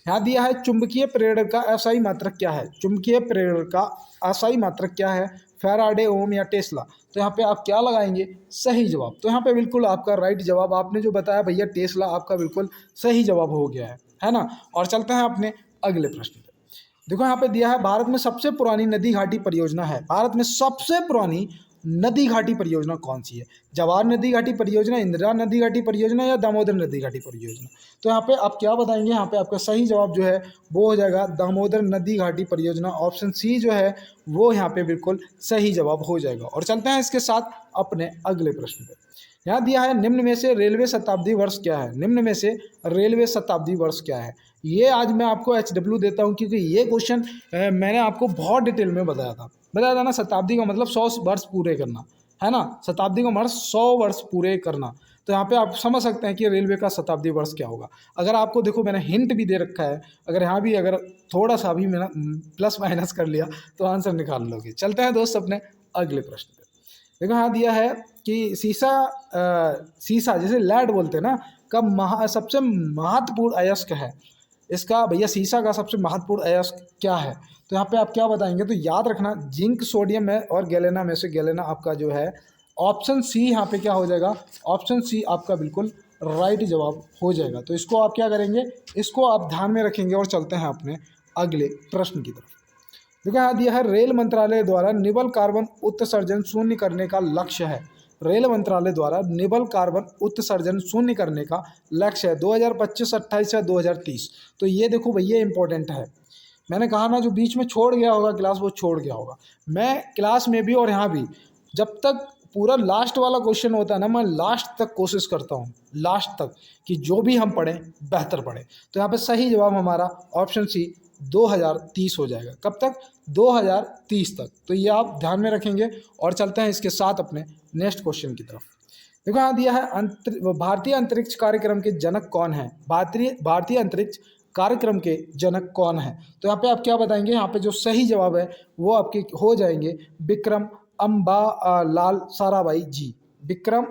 Speaker 1: यहाँ दिया है चुंबकीय प्रेरक का अस्थायी मात्रक क्या है? चुंबकीय प्रेरक का अस्थायी मात्रक क्या है? फैराडे, ओम या टेस्ला? तो यहाँ पे आप क्या लगाएंगे? सही जवाब। तो यहाँ पे बिल्कुल आपका राइट जवाब आपने जो बताया भैया टेस्ला, आपका बिल्कुल सही जवाब हो गया है ना। और चलते हैं अपने अगले प्रश्न पे। देखो यहाँ पे दिया है भारत में सबसे पुरानी नदी घाटी परियोजना है। भारत में सबसे पुरानी नदी घाटी परियोजना कौन सी है? जवाहर नदी घाटी परियोजना, इंदिरा नदी घाटी परियोजना या दामोदर नदी घाटी परियोजना? तो यहाँ पे आप क्या बताएंगे? यहाँ पे आपका सही जवाब जो है वो हो जाएगा दामोदर नदी घाटी परियोजना। ऑप्शन सी जो है वो यहाँ पे बिल्कुल सही जवाब हो जाएगा। और चलते हैं इसके साथ अपने अगले प्रश्न पे। यहाँ दिया है निम्न में से रेलवे शताब्दी वर्ष क्या है? निम्न में से रेलवे शताब्दी वर्ष क्या है? ये आज मैं आपको HW देता हूँ, क्योंकि ये क्वेश्चन मैंने आपको बहुत डिटेल में बताया था ना। शताब्दी का मतलब 100 वर्ष पूरे करना है ना, शताब्दी का मतलब 100 वर्ष पूरे करना। तो यहाँ पे आप समझ सकते हैं कि रेलवे का शताब्दी वर्ष क्या होगा। अगर आपको देखो मैंने हिंट भी दे रखा है, अगर यहाँ भी अगर थोड़ा सा भी मैंने प्लस माइनस कर लिया तो आंसर निकाल लोगे। चलते हैं दोस्त अपने अगले प्रश्न पे। देखो यहाँ दिया है कि सीसा जैसे लैड बोलते हैं ना, सबसे महत्वपूर्ण अयस्क है? इसका भैया सीसा का सबसे महत्वपूर्ण अयस्क क्या है? तो यहाँ पे आप क्या बताएंगे? तो याद रखना जिंक, सोडियम है और गैलेना में से गैलेना आपका जो है ऑप्शन सी यहाँ पे क्या हो जाएगा? ऑप्शन सी आपका बिल्कुल राइट जवाब हो जाएगा। तो इसको आप क्या करेंगे? इसको आप ध्यान में रखेंगे और चलते हैं अपने अगले प्रश्न की तरफ। देखो यहाँ दिया है रेल मंत्रालय द्वारा निबल कार्बन उत्सर्जन शून्य करने का लक्ष्य है। रेल मंत्रालय द्वारा निबल कार्बन उत्सर्जन शून्य करने का लक्ष्य है 2025-28 या 2030। तो ये देखो भैया इंपॉर्टेंट है। मैंने कहा ना जो बीच में छोड़ गया होगा क्लास वो छोड़ गया होगा। मैं क्लास में भी और यहाँ भी जब तक पूरा लास्ट वाला क्वेश्चन होता है ना, मैं लास्ट तक कोशिश करता हूँ, लास्ट तक, कि जो भी हम पढ़ें बेहतर पढ़ें। तो यहाँ पे सही जवाब हमारा ऑप्शन सी 2030 हो जाएगा। कब तक? 2030 तक। तो ये आप ध्यान में रखेंगे और चलते हैं इसके साथ अपने नेक्स्ट क्वेश्चन की तरफ। देखो यहाँ दिया है भारतीय अंतरिक्ष कार्यक्रम के जनक कौन है? भारतीय अंतरिक्ष कार्यक्रम के जनक कौन है? तो यहाँ पे आप क्या बताएंगे? यहाँ पे जो सही जवाब है वो आपके हो जाएंगे विक्रम अम्बालाल साराभाई जी। विक्रम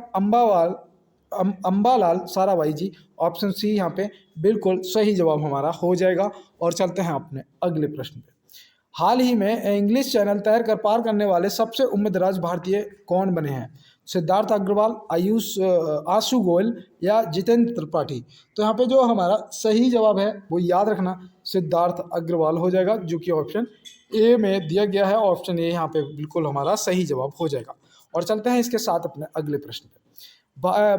Speaker 1: अम्बालाल साराभाई जी, ऑप्शन सी यहाँ पे बिल्कुल सही जवाब हमारा हो जाएगा। और चलते हैं अपने अगले प्रश्न पे। हाल ही में इंग्लिश चैनल तैर कर पार करने वाले सबसे उम्रदराज भारतीय कौन बने हैं? सिद्धार्थ अग्रवाल, आशु गोयल या जितेंद्र त्रिपाठी? तो यहाँ पे जो हमारा सही जवाब है वो याद रखना सिद्धार्थ अग्रवाल हो जाएगा, जो कि ऑप्शन ए में दिया गया है। ऑप्शन ए यहाँ पे बिल्कुल हमारा सही जवाब हो जाएगा। और चलते हैं इसके साथ अपने अगले प्रश्न पे।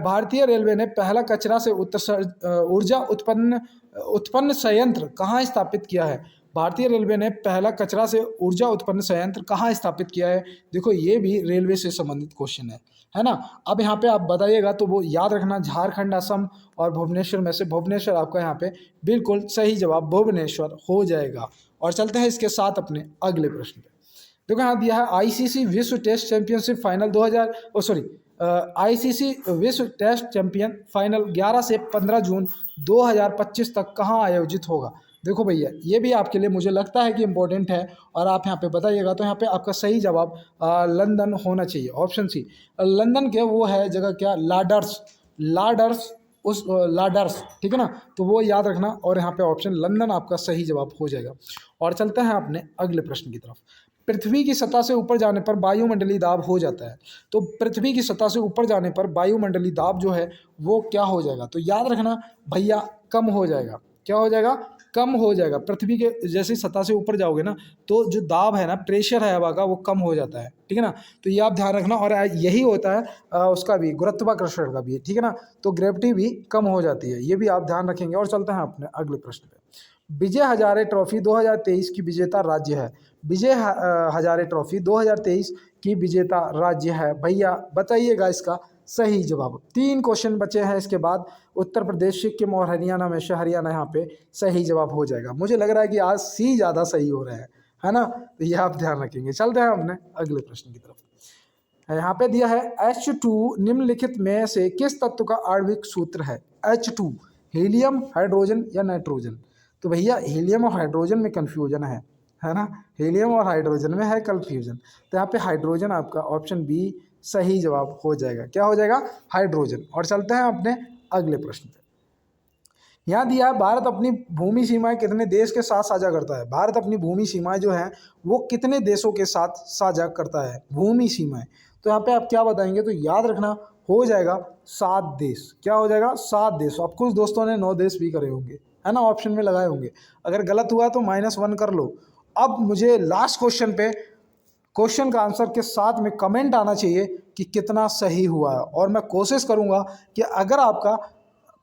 Speaker 1: भारतीय रेलवे ने पहला कचरा से ऊर्जा उत्पन्न संयंत्र कहाँ स्थापित किया है? भारतीय रेलवे ने पहला कचरा से ऊर्जा उत्पन्न संयंत्र कहाँ स्थापित किया है? देखो ये भी रेलवे से संबंधित क्वेश्चन है ना। अब यहाँ पे आप बताइएगा तो वो याद रखना झारखंड, असम और भुवनेश्वर में से भुवनेश्वर आपका यहाँ पे बिल्कुल सही जवाब भुवनेश्वर हो जाएगा। और चलते हैं इसके साथ अपने अगले प्रश्न पे। देखो यहाँ दिया है आईसीसी विश्व टेस्ट चैंपियनशिप फाइनल आईसीसी विश्व टेस्ट चैंपियन फाइनल 11 से 15 जून 2025 तक कहाँ आयोजित होगा? देखो भैया ये भी आपके लिए मुझे लगता है कि इम्पोर्टेंट है और आप यहाँ पे बताइएगा। तो यहाँ पे आपका सही जवाब लंदन होना चाहिए, ऑप्शन सी। लंदन के वो है जगह क्या? लाडर्स, ठीक है ना। तो वो याद रखना और यहाँ पे ऑप्शन लंदन आपका सही जवाब हो जाएगा। और चलते हैं अपने अगले प्रश्न की तरफ। पृथ्वी की सतह से ऊपर जाने पर वायुमंडलीय दाब हो जाता है। तो पृथ्वी की सतह से ऊपर जाने पर वायुमंडलीय दाब जो है वो क्या हो जाएगा? तो याद रखना भैया कम हो जाएगा। क्या हो जाएगा? कम हो जाएगा। पृथ्वी के जैसे सतह से ऊपर जाओगे ना तो जो दाब है ना, प्रेशर है हवा का, वो कम हो जाता है, ठीक है ना। तो ये आप ध्यान रखना। और यही होता है उसका भी, गुरुत्वाकर्षण का भी, ठीक है ना। तो ग्रेविटी भी कम हो जाती है, ये भी आप ध्यान रखेंगे। और चलते हैं अपने अगले प्रश्न पे। विजय हजारे ट्रॉफी 2023 की विजेता राज्य है। विजय हजारे ट्रॉफी 2023 की विजेता राज्य है भैया, बताइएगा इसका सही जवाब। 3 क्वेश्चन बचे हैं इसके बाद। उत्तर प्रदेश, सिक्किम और हरियाणा में से हरियाणा यहाँ पे सही जवाब हो जाएगा। मुझे लग रहा है कि आज सी ज़्यादा सही हो रहा है ना। तो ये आप ध्यान रखेंगे। चलते हैं अपने अगले प्रश्न की तरफ। यहाँ पे दिया है H2 निम्नलिखित में से किस तत्व का आणविक सूत्र है? H2 हीलियम, हाइड्रोजन या नाइट्रोजन? तो भैया हीलियम और हाइड्रोजन में कन्फ्यूजन है ना। हीलियम और हाइड्रोजन में है कन्फ्यूजन। तो यहाँ पे हाइड्रोजन आपका ऑप्शन बी सही जवाब हो जाएगा। क्या हो जाएगा? हाइड्रोजन। और चलते हैं अपने अगले प्रश्न पे। यहाँ दिया है भारत अपनी भूमि सीमाएं कितने देश के साथ साझा करता है? भारत अपनी भूमि सीमाएं जो है वो कितने देशों के साथ साझा करता है भूमि सीमाएं? तो यहाँ पे आप क्या बताएंगे? तो याद रखना हो जाएगा 7 देश। क्या हो जाएगा? 7 देश। अब कुछ दोस्तों ने 9 देश भी करे होंगे, है ना, ऑप्शन में लगाए होंगे। अगर गलत हुआ तो -1 कर लो। अब मुझे लास्ट क्वेश्चन पे क्वेश्चन का आंसर के साथ में कमेंट आना चाहिए कि कितना सही हुआ है। और मैं कोशिश करूंगा कि अगर आपका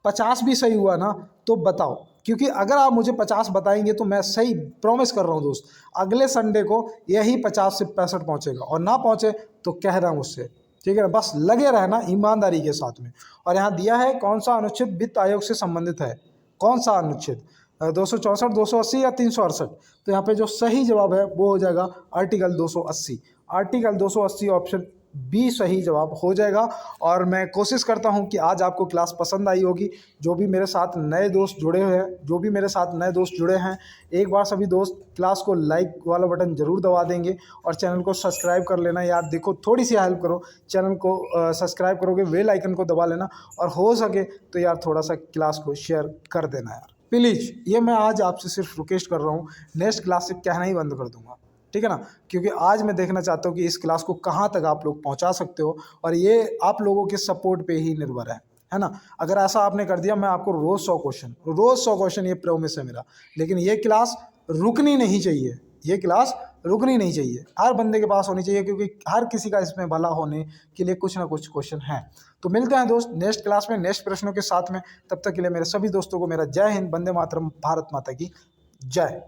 Speaker 1: 50 भी सही हुआ ना तो बताओ, क्योंकि अगर आप मुझे 50 बताएंगे तो मैं सही प्रॉमिस कर रहा हूं दोस्त, अगले संडे को यही 50 से 65 पहुंचेगा। और ना पहुंचे तो कह रहा हूं मुझसे, ठीक है ना। बस लगे रहना ईमानदारी के साथ में। और यहाँ दिया है कौन सा अनुच्छेद वित्त आयोग से संबंधित है? कौन सा अनुच्छेद? 264, 280 या 368? तो यहाँ पे जो सही जवाब है वो हो जाएगा आर्टिकल 280। आर्टिकल 280 ऑप्शन बी सही जवाब हो जाएगा। और मैं कोशिश करता हूँ कि आज आपको क्लास पसंद आई होगी। जो भी मेरे साथ नए दोस्त जुड़े हैं, एक बार सभी दोस्त क्लास को लाइक वाला बटन ज़रूर दबा देंगे और चैनल को सब्सक्राइब कर लेना यार। देखो थोड़ी सी हेल्प करो, चैनल को सब्सक्राइब करोगे, बेल आइकन को दबा लेना और हो सके तो यार थोड़ा सा क्लास को शेयर कर देना यार। प्लीज़ ये मैं आज आपसे सिर्फ रिक्वेस्ट कर रहा हूँ, नेक्स्ट क्लास से कहना ही बंद कर दूंगा, ठीक है ना। क्योंकि आज मैं देखना चाहता हूँ कि इस क्लास को कहाँ तक आप लोग पहुँचा सकते हो, और ये आप लोगों के सपोर्ट पे ही निर्भर है ना। अगर ऐसा आपने कर दिया, मैं आपको रोज़ 100 क्वेश्चन ये प्रॉमिस है मेरा। लेकिन ये क्लास रुकनी नहीं चाहिए, ये क्लास रुकनी नहीं चाहिए, हर बंदे के पास होनी चाहिए, क्योंकि हर किसी का इसमें भला होने के लिए कुछ ना कुछ क्वेश्चन है। तो मिलते हैं दोस्त नेक्स्ट क्लास में नेक्स्ट प्रश्नों के साथ में। तब तक के लिए मेरे सभी दोस्तों को मेरा जय हिंद, वंदे मातरम, भारत माता की जय।